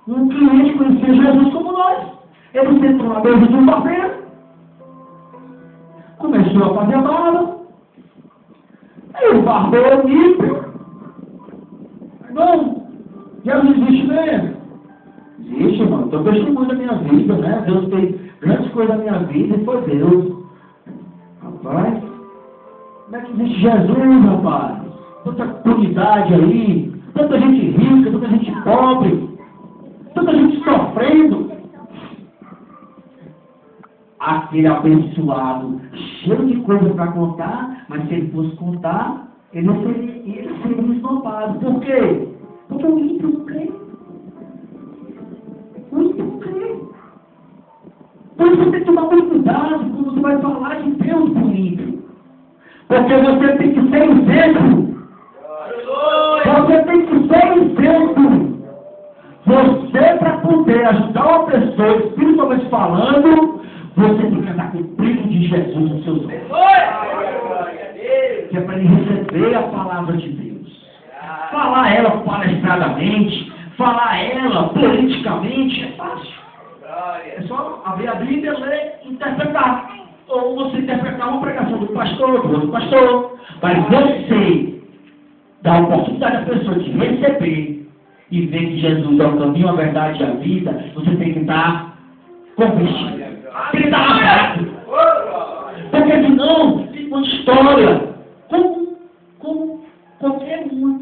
Um cliente conhecia Jesus como nós. Ele sentou na mesa de um barbeiro, começou a fazer a barba. Aí o barbeiro ímpio. Não, Jesus existe mesmo. Existe, irmão. Estou testemunho da minha vida, né? Deus fez grandes coisas na minha vida e foi Deus. Rapaz, como é que existe Jesus, rapaz? Tanta comunidade aí, tanta gente rica, tanta gente pobre, tanta gente sofrendo. Aquele abençoado, cheio de coisa para contar, mas se ele fosse contar, ele seria esnobado. Por quê? Porque o ímpio não crê. O ímpio não crê. Por isso você tem que tomar muito cuidado quando você vai falar de Deus para o ímpio. Porque você tem que ser exemplo. Você tem que ser exemplo. Você, para poder ajudar uma pessoa, espiritualmente falando, você tem que andar com o brilho de Jesus nos seus olhos. Que é para ele receber a palavra de Deus. Falar ela palestradamente, falar ela politicamente, é fácil. É só abrir a Bíblia, ler e interpretar. Ou você interpretar uma pregação do pastor, do outro pastor. Mas você dá a oportunidade à pessoa de receber e ver que Jesus é o caminho, a verdade e a vida, você tem que estar convertido. Tem que estar aberto. Porque senão fica uma história como qualquer uma.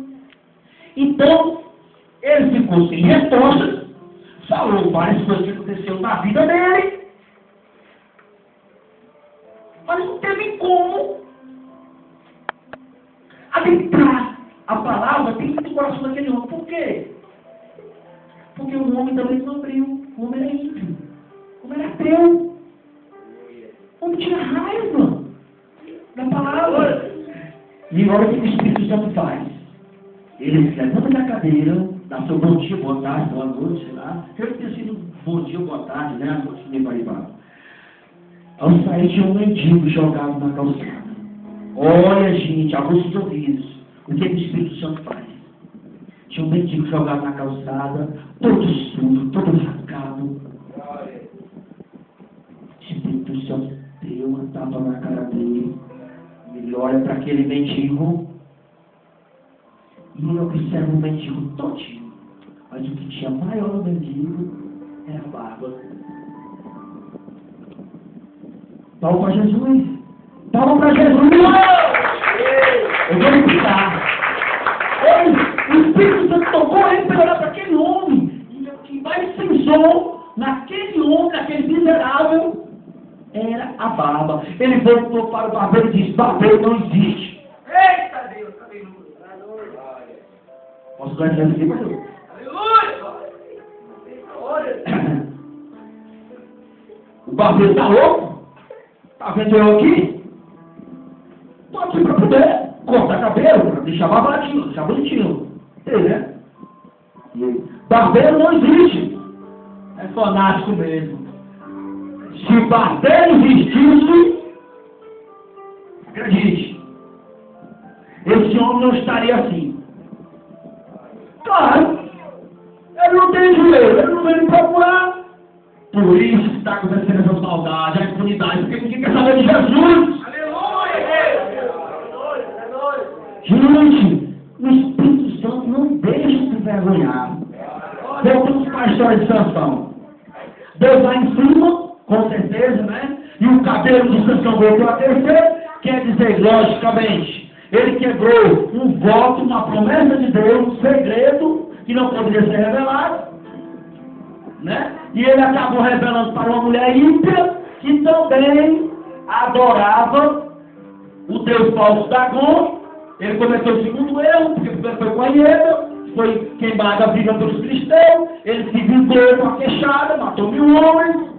Então, ele ficou sem respostas, falou várias coisas que aconteceram na vida dele, mas não teve como adentrar a palavra dentro do coração daquele homem. Por quê? Porque o homem também não abriu. O homem era ímpio. O homem era ateu. O homem tinha raiva da palavra. E olha o que o Espírito Santo faz. Ele se levanta da cadeira, dá seu bom dia, boa tarde, boa noite, sei lá. Deve ter sido bom dia, boa tarde, né? A noite nem varivado. Ao sair, tinha um mendigo jogado na calçada. Olha, gente, aguça os ouvidos. O que o Espírito Santo faz? Tinha um mendigo jogado na calçada, todo sujo, todo rasgado. O Espírito Santo deu uma tapa na cara dele. Ele olha para aquele mendigo e ele observa o mendigo todinho. Mas o que tinha maior no mendigo era a barba. Palma para Jesus. Palma para Jesus. Eu vou repetir. O Espírito Santo tocou ele para olhar para aquele homem. E o que mais pensou naquele homem, naquele miserável, era a barba. Ele voltou para o barbeiro e disse: barbeiro não existe. Eita Deus, aleluia. Posso dar essa aqui, pastor? Aleluia. O barbeiro está louco? Está vendo eu aqui? Estou aqui para poder cortar cabelo, deixar barbadinho, deixar bonitinho. Sei, né? E barbeiro não existe. É fanático mesmo. Se barbeiro existisse, acredite, esse homem não estaria assim. Claro, ele não tem dinheiro, ele não vem me procurar. Por isso que está acontecendo essa maldade, a impunidade, porque ninguém quer saber de Jesus. Gente, o Espírito Santo não deixa se envergonhar. Voltamos para a história de Sansão. Deus lá em cima, com certeza, né? E o cabelo de Sansão voltou a crescer, quer dizer, logicamente, ele quebrou um voto, uma promessa de Deus, um segredo que não poderia ser revelado, né? E ele acabou revelando para uma mulher ímpia que também adorava o Deus falso Dagon. Ele cometeu o segundo erro, porque primeiro foi com a Ieda, foi queimado a briga pelos cristãos, ele se vingou com a queixada, matou 1000 homens,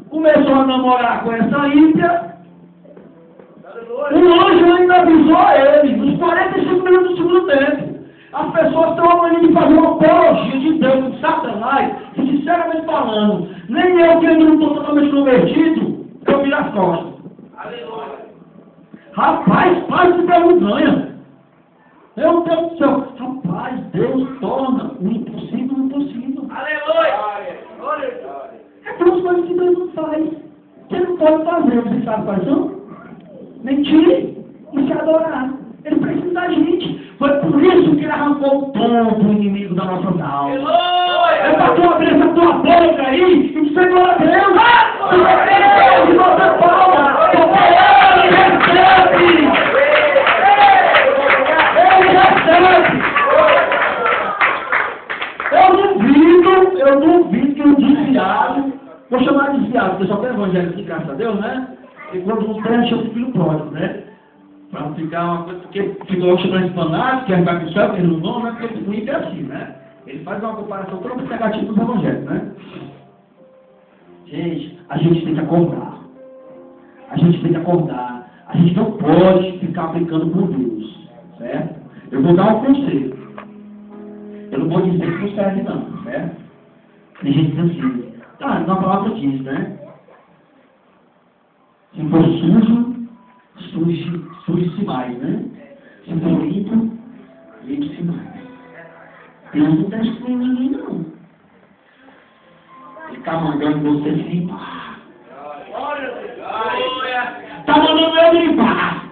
começou a namorar com essa ímpia. O anjo ainda avisou a ele, nos 45 minutos do segundo tempo. As pessoas têm uma mania de fazer uma apologia de Deus, de Satanás, que sinceramente falando, nem eu que ainda não estou totalmente convertido, eu viro as costas. Rapaz, paz de Deus não ganha. Meu Deus do céu, rapaz, Deus torna o impossível impossível. Aleluia! É duas coisas que Deus não faz. Que ele não pode fazer, você sabe quais são? Mentir e se adorar. Ele precisa da gente. Foi por isso que ele arrancou o tom do inimigo da nossa alma. É para tu abrir essa tua boca aí e dizer glória a Deus. E você fala, ele recebe. Ele recebe. Eu duvido que o desviado, vou chamar de desviado, porque só tem evangelho aqui, graças a Deus, né? E quando não tem, chama de filho pródigo, né? Para não ficar uma coisa, porque ficou chamando de fanático, que vai para o céu, que ele não, né? Porque o ímpio é assim, né? Ele faz uma comparação totalmente negativa dos evangelhos, né? Gente, a gente tem que acordar. A gente tem que acordar. A gente não pode ficar brincando com Deus, certo? Eu vou dar um conselho. Eu não vou dizer que não serve não, certo? Tem gente que diz assim, tá, na palavra diz, né? Se for sujo, suje-se mais, né? Se for limpo, limpe-se mais. Deus não está excluindo ninguém, não. Ele está mandando você se limpar. Está mandando eu me limpar.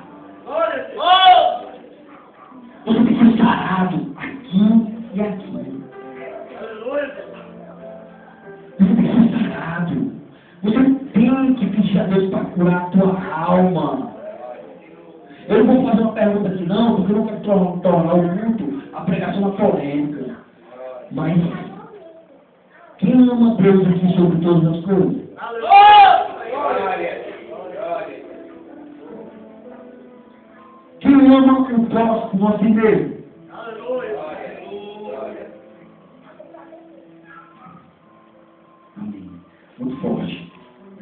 Você tem que ser sarado aqui e aqui. Você tem que ser sarado. Você tem que pedir a Deus para curar a tua alma. Eu não vou fazer uma pergunta aqui não, porque eu não quero tornar o culto a pregação uma polêmica. Mas quem ama Deus aqui sobre todas as coisas? Quem ama o próximo a si mesmo? Amém. Muito forte.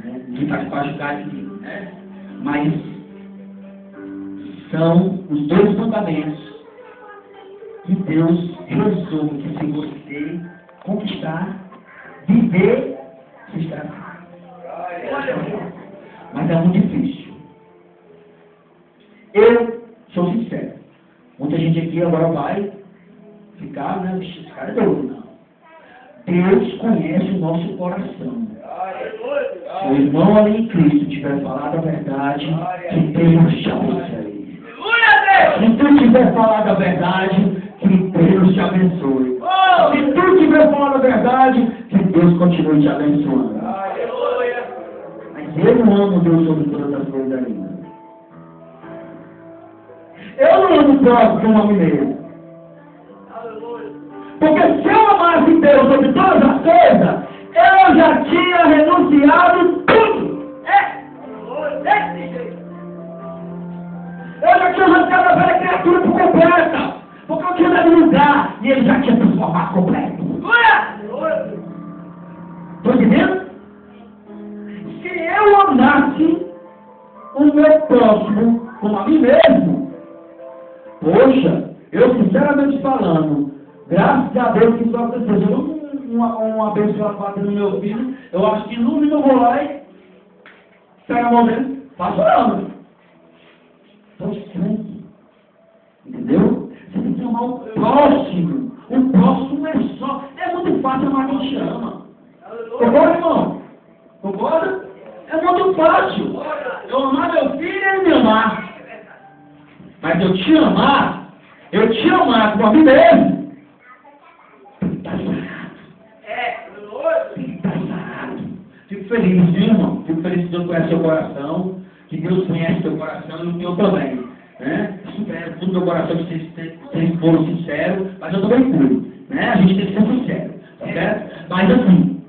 Ninguém está debaixo de ninguém, né? Mas são os 2 mandamentos que Deus resolve que se você conquistar, viver, se estará. Mas é muito difícil. Eu sou sincero. Muita gente aqui agora vai ficar, né? Esse cara é doido, não. Deus conhece o nosso coração. Se o irmão ali em Cristo tiver falado a verdade, que Deus te abençoe. Se tu tiver falado a verdade, que Deus te abençoe. Se tu tiver falado a verdade, que Deus continue te abençoando. Mas eu não amo Deus sobre todas as coisas ainda. Eu não amo o próximo como a mim mesmo. Porque se eu amasse Deus sobre todas as coisas, eu já tinha renunciado tudo. Eu já tinha arrancado a velha criatura por completa. Porque eu tinha dado lugar e ele já tinha transformado completo. Estou entendendo? Se eu amasse o meu próximo como a mim mesmo, Poxa, eu sinceramente falando, graças a Deus que isso aconteceu. Se eu uma abençoada bater no meu filho, eu acho que no mínimo eu vou lá e pega a mão dele, faço orando. Então, crente. Entendeu? Você tem que amar o próximo. O próximo é só. É muito fácil amar quem te ama. Concorda, irmão? Concorda? É muito fácil. Eu amar meu filho e ele me amar. Mas eu te amar com a vida dele. Está sarado. Fico feliz, viu, irmão? Fico feliz que Deus conhece seu coração, que Deus conhece seu coração e o meu também. Né? Espero tudo meu coração que vocês foram sinceros, mas eu também fui. Né? A gente tem que ser sincero, tá certo? Mas assim,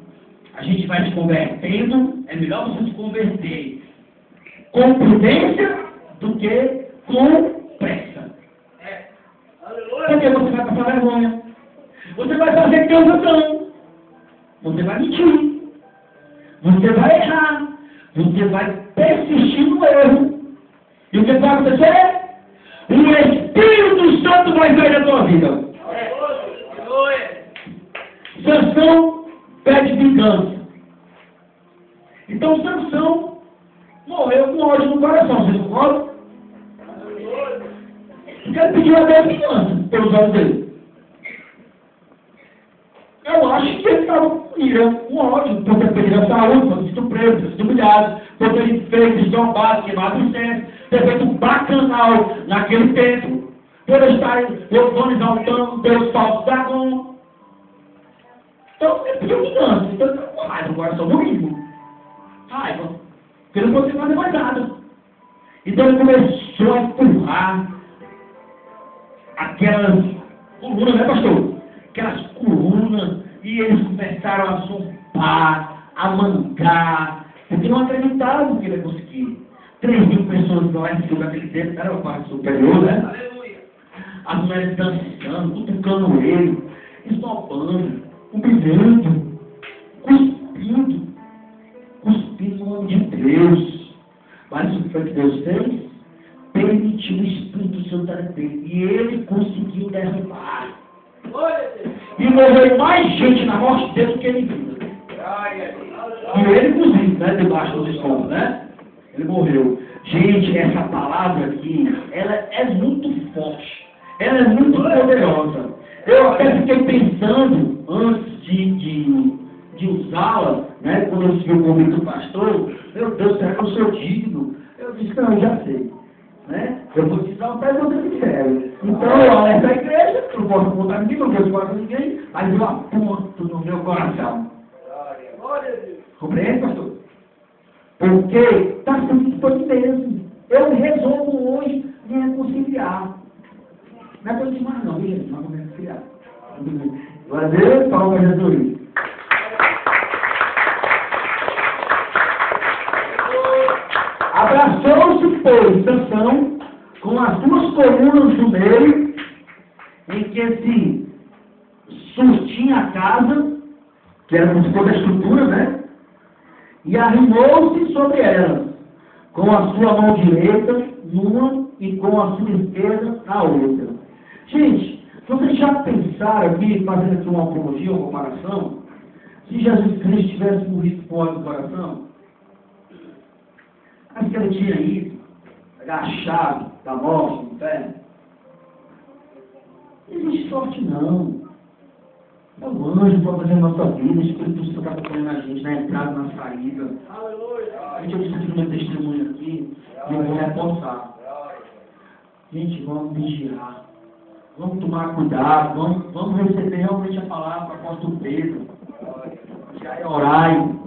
a gente vai se convertendo, é melhor você se converter com prudência do que com pressa. Porque você vai passar vergonha. Você vai fazer cansação. Você vai mentir. Você vai errar. Você vai persistir no erro. E o que vai acontecer? O Espírito Santo vai sair da tua vida. Sansão pede vingança. Então Sansão morreu com ódio no coração. Vocês concordam? Porque ele pediu a Deus vingança pelos olhos dele. Eu acho que ele estava com ira, com ódio, por ter perdido a saúde, por ter sido preso, por ter sido humilhado, por ter feito estombado, queimado o incenso, ter feito um bacanal naquele templo, por estar exaltando Deus falso dragão. Então ele pediu vingança. Então ele estava com raiva no coração, no mínimo. Raiva. Porque ele não conseguia fazer mais nada. Então ele começou a empurrar aquelas colunas, né, pastor? Aquelas colunas, e eles começaram a sopar, a mancar, porque não acreditavam que ele ia conseguir. 3.000 pessoas lá em cima daquele tempo, era a parte superior, né? Aleluia. As mulheres dançando, cutucando ele, esnobando, humilhando, cuspindo no nome de Deus. Mas o que foi que Deus fez? Permitiu o Espírito Santo dele, e ele conseguiu derrubar. E morreu mais gente na morte dele do que ele viu. E ele, inclusive, né, debaixo dos escombros, né? Ele morreu. Gente, essa palavra aqui, ela é muito forte. Ela é muito poderosa. Eu até fiquei pensando, antes de usá-la, né, quando eu recebi o convite do pastor, meu Deus, será que eu sou digno? Eu disse, não, eu já sei. Né? Eu vou te dar um pé quando eu quiser. Então eu alerto a igreja, não posso contar ninguém, não quero falar com ninguém, mas eu aponto no meu coração. Compreende, pastor? Porque está sendo por mesmo. Eu resolvo hoje me reconciliar. Não é coisa demais não, gente, mas vou me reconciliar. Glória a Deus, palma para Jesus. Abraçou-se, pois, Sansão, com as duas colunas no meio, em que se sustinha a casa, que era como se fosse a estrutura, né? E arrimou-se sobre elas, com a sua mão direita numa e com a sua esquerda na outra. Gente, vocês já pensaram aqui, fazendo aqui uma apologia, uma comparação, se Jesus Cristo tivesse morrido com ódio no coração? Acho que ele tinha ido, pegar a chave da morte no pé. Não existe sorte não. É o anjo para fazer a nossa vida, o Espírito Santo está acompanhando a gente na entrada e na saída. A gente disse no meu testemunho aqui, e eu vou reforçar. Gente, vamos vigiar. Vamos tomar cuidado, vamos receber realmente a palavra do apóstolo Pedro. Já é horário.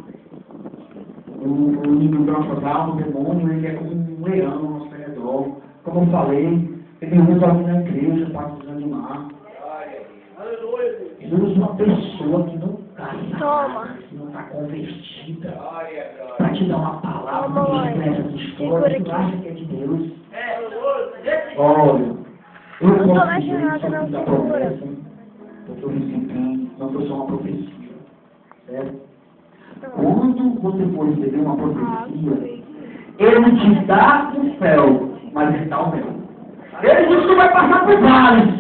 O inimigo da nossa alma, o demônio, ele é como um leão ao nosso redor. Como eu falei, ele usa alguém na igreja para nos animar. Ele usa uma pessoa que não está salva, que não está convertida, para te dar uma palavra que expressa dos fora, que tu acha que é de Deus. Olha, eu posso dizer que isso da promessa, porque eu recebi, não foi só uma profecia, certo? Quando você for receber uma profecia, ele te dá o céu, mas ele dá o mel. Ele disse que tu vai passar por vales,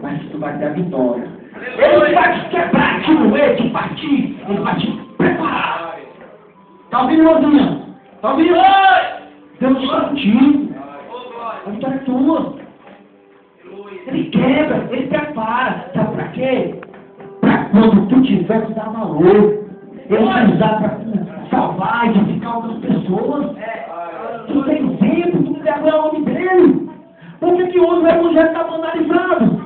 mas que tu vai ter a vitória. Ele vai te quebrar, te moer, te partir, ele vai te preparar. Tá ouvindo, irmãozinha? Tá ouvindo? Deus está contigo. A vitória é tua. Ele quebra, ele prepara. Sabe pra quê? Pra quando tu tiver que dar valor. Ele vai usar pra salvar e edificar outras pessoas. Tu tem exemplo, tu deve o nome dele. Por que hoje o evangelho está banalizado?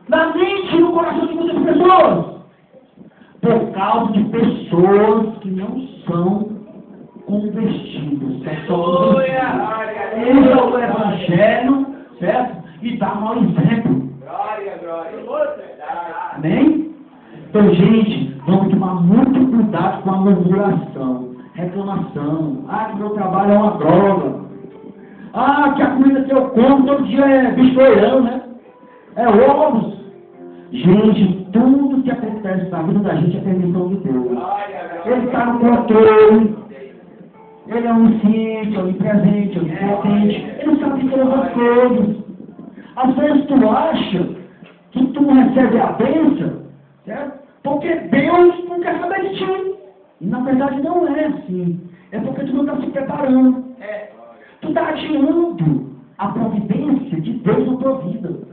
Na mente e no coração de muitas pessoas. Por causa de pessoas que não são convertidos. Ele é o evangelho, certo? E dá mau exemplo. Amém? Então, gente, vamos tomar muito cuidado com a murmuração, reclamação. Ah, que meu trabalho é uma droga. Ah, que a comida que eu como todo dia é biscoeirão, né? É ovos. Gente, tudo que acontece na vida da gente é permissão de Deus. Ele está no controle. Ele é onisciente, onipresente, onipotente. Ele sabe de todas as coisas. Às vezes tu acha que tu recebe a bênção, certo? Porque Deus não quer saber de ti. E na verdade não é assim. É porque tu não está se preparando. Tu está adiando a providência de Deus na tua vida.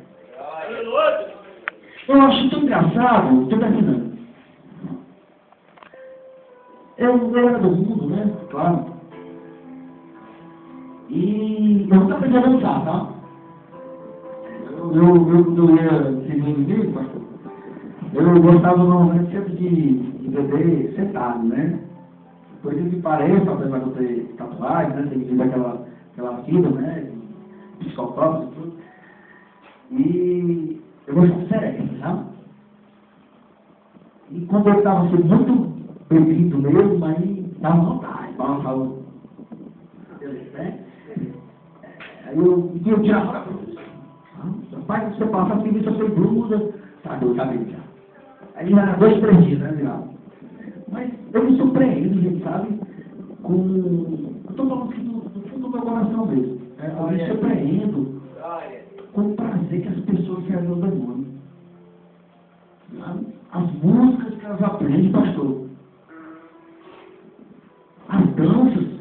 Eu acho tão engraçado, estou terminando. Eu era do mundo, né? Claro. E eu nunca aprendi a dançar, tá? Eu ia seguir o vídeo, pastor. Eu gostava normalmente sempre de beber sentado, né? Por isso que pareça, apesar de eu ter tatuagem, né? Tem que vir aquela fibra, né? Psicoprópio e tudo. E eu gostava de sereno, sabe? E quando eu estava assim, muito bebido mesmo, aí dava vontade, balançar o né? Aí eu tirava a blusa. Rapaz, você passa assim, você foi blusa, tá doido, cabelo já. Aí era 2, 3 dias, né, virado. Mas eu me surpreendo, gente, sabe? Eu estou falando aqui do fundo do meu coração mesmo. Eu me surpreendo com o prazer que as pessoas querem no demônio. As músicas que elas aprendem, pastor. As danças.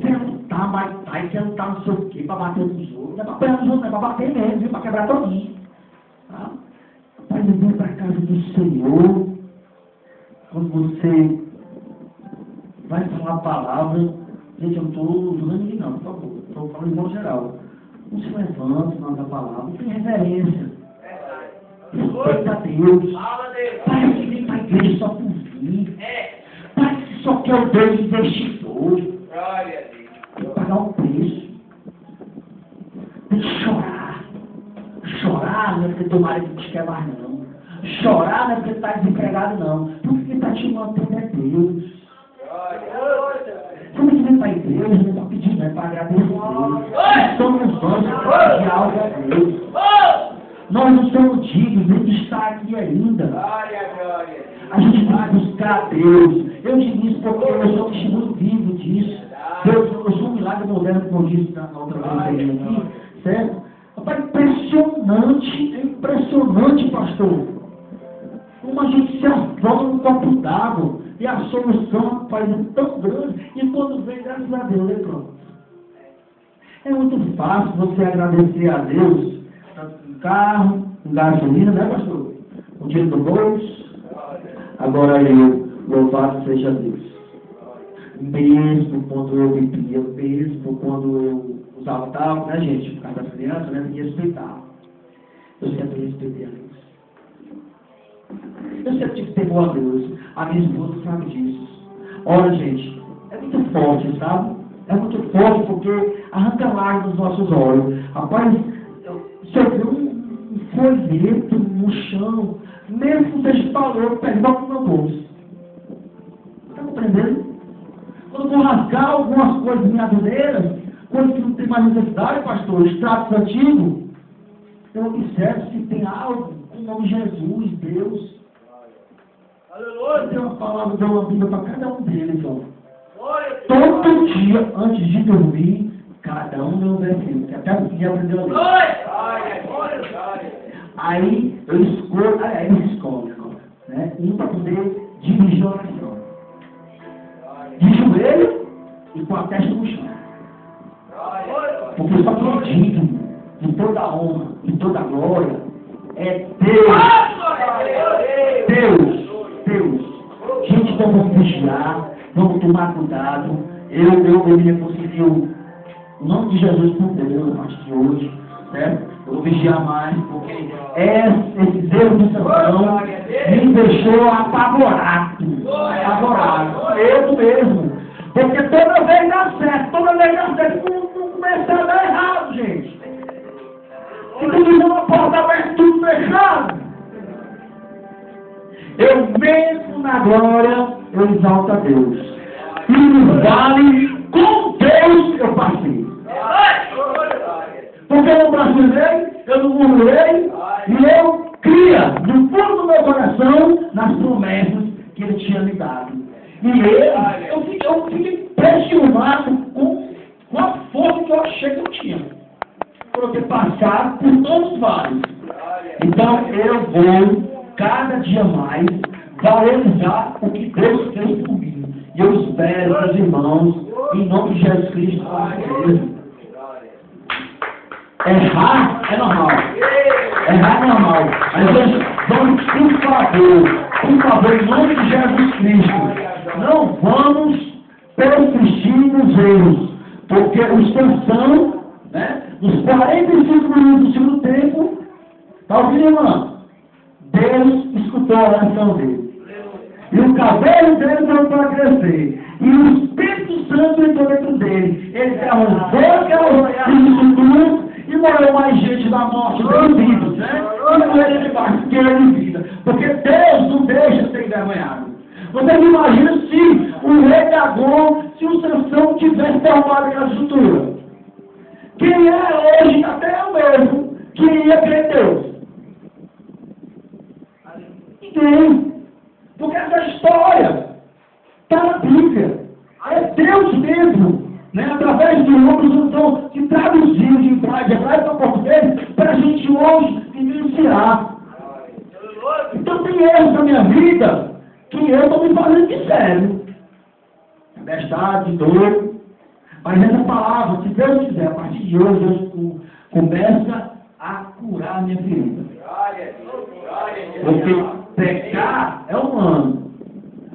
Quer lutar, vai, quer lutar não sei o quê, para bater nos outros. Não é para apanhar nos outros, não é para bater mesmo, é para quebrar todinho. Tá? Pai, vem para a casa do Senhor. Quando você vai falar a palavra, gente, eu não estou julgando ninguém não, por favor. Estou falando de modo geral. Não se levante na palavra, não tem reverência. Respeita a Deus. Parece que vem para a igreja só por vir. Parece que só quer o Deus investidor. Tem que pagar um preço. Tem que chorar. Chorar não é porque teu marido te quer mais não. Chorar não é porque está desempregado não. Porque quem está te mantendo é Deus. Você não vem para a igreja, não é para pedir, não é para agradecer. Nós somos anjos de algo a Deus. Nós não somos dignos nem de estar aqui ainda. A gente vai buscar a Deus. Eu digo isso porque eu sou testemunho vivo disso. Deus, eu sou um milagre moderno, como eu disse na outra vez aqui, certo? Rapaz, é impressionante, pastor. Como a gente se afoga no copo d'água e a solução, rapaz, é tão grande. E quando vem, graças a Deus, é pronto. É muito fácil você agradecer a Deus, tanto no carro, com gasolina, né, pastor? O dinheiro do bolso. Agora louvado seja Deus. Mesmo quando eu bebia, mesmo quando eu usava tal, né, gente? Por causa das crianças, né? Tem que respeitar. Eu sempre respeitei a Deus. Eu sempre tive temor a Deus. A minha esposa sabe disso. Olha, gente, é muito forte, sabe? É muito forte porque arranca lágrimas dos nossos olhos. Rapaz, se eu ver um folheto no chão, mesmo que seja valor, pega no meu bolso. Está compreendendo? Quando eu vou rasgar algumas coisas minhadeiras, coisas que não tem mais necessidade, pastor, extratos antigos, eu observo se tem algo com o nome Jesus, Deus. Eu tenho uma palavra, dou uma Bíblia para cada um deles, ó. Todo dia, antes de dormir, Cada um deu um versículo, que até o dia aprendeu a ler. Aí eu escolho, eles escolhem, né? Um para poder dirigir a oração. De joelho e com a testa no chão. Porque só que é digno de toda a honra, de toda a glória, é Deus. Gente, então vamos vigiar, vamos tomar cuidado. Eu me conseguiu, em nome de Jesus, por Deus, a partir de hoje, certo? Eu vou vigiar mais, porque esse Deus de sanção me deixou apavorado. Eu mesmo. Porque toda vez dá certo, não começa a dar errado, gente. E tudo uma porta aberta, tudo fechado. Eu mesmo na glória, eu exalto a Deus. E no vale, com Deus eu passei. Porque eu não brasileirei, eu não murmurei, e eu cria no fundo do meu coração nas promessas que Ele tinha me dado. E eu fiquei impressionado com a força que eu achei que eu tinha. Por eu ter passado por todos os vales. Então eu vou, cada dia mais, valorizar o que Deus fez por mim. E eu espero, meus irmãos, em nome de Jesus Cristo, errar é normal. Errar é normal. Mas vamos, por favor, em nome de Jesus Cristo, não vamos persistir nos erros. Porque os Sansão, né, nos 45 minutos do segundo tempo, está ouvindo, irmão? Deus escutou a oração dele. E o cabelo dele voltou a crescer. E o Espírito Santo entrou dentro dele. Ele derrubou aquela estrutura e morreu mais gente da morte do vida, né? E com ele de barqueira de vida. Porque Deus não deixa ser envergonhado. Você imagina se o rei Dagon, se o Sansão tivesse derrubado aquela estrutura. Quem é hoje, até eu mesmo, que ia crer em Deus? Ninguém. Porque essa história está na Bíblia. É Deus mesmo, né, através de outros que traduziu de hebraico para português, para a gente hoje vivenciar. Então tem erros na minha vida que eu estou me fazendo de sério. Tempestade, dor. Mas essa palavra, se Deus quiser, a partir de hoje, Deus começa a curar a minha ferida. Porque pecar é humano,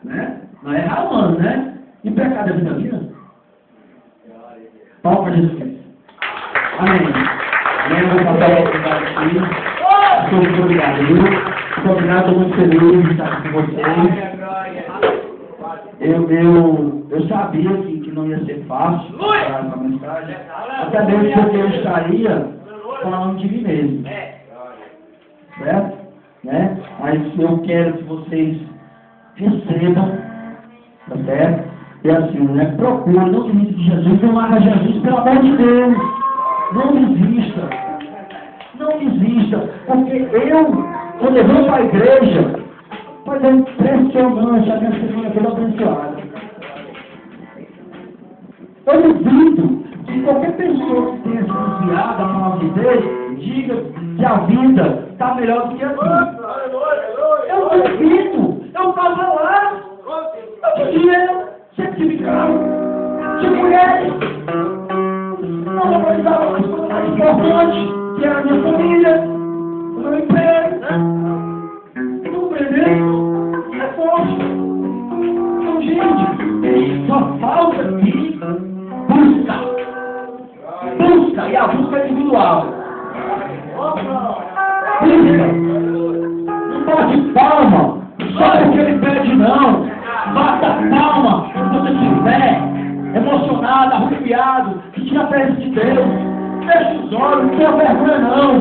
né? Não é errar humano, né? E pecado é vida vida? Palma para Jesus Cristo. Amém. Amém. Vou passar a oportunidade aqui. Muito obrigado, viu? Muito obrigado, estou muito feliz de estar aqui com vocês. Eu sabia que não ia ser fácil falar essa mensagem. Até mesmo porque eu estaria falando de mim mesmo. Certo? Né? Mas eu quero que vocês recebam, tá certo? E assim, né? Procure, não desista de Jesus, não larga Jesus, pelo amor de Deus. Não desista. Não desista. Porque quando eu vou para a igreja, mas é impressionante a minha semana toda abençoada. Eu duvido que qualquer pessoa que tenha se desviado da palavra de Deus diga que a vida está melhor do que aqui. Eu duvido. Eu estava lá. Eu tinha dinheiro. Sempre tive carro. Tinha mulheres. Não valorizava mais coisa mais importante, que era a minha família, o meu emprego. Não aprendendo. É forte. Então, gente, só falta aqui busca. E a busca é individual. Busca. Não bate palma só porque ele pede, não. Bata palma quando você estiver emocionado, arrepiado, sentir a presença de Deus. Feche os olhos, não tenha vergonha, não.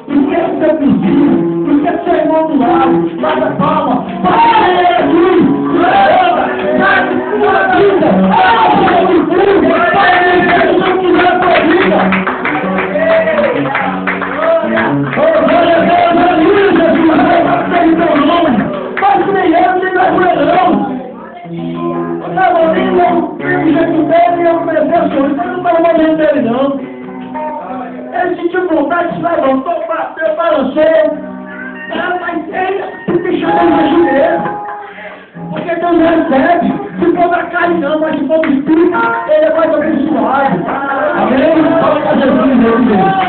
Esquece o seu vizinho, esquece o seu irmão do lado. Bata palma. Vai, Jesus! Levanta! Sai da sua vida! Vai, Jesus! Vai, Jesus! Quiser a sua vida! Glória a Deus, aleluia, Jesus! Vai em teu nome! Mas nem eu, nem vergonha, não! Eu não tenho jeito dele e eu me não está no momento dele, não. Ele sentiu vontade, se levantou, bateu, balançou. Mas ele me chamou de mesmo. Porque Deus recebe. Se for da carne, não, mas se for do Espírito, ele é mais abençoado. Amém? Fala com Jesus, meu Deus.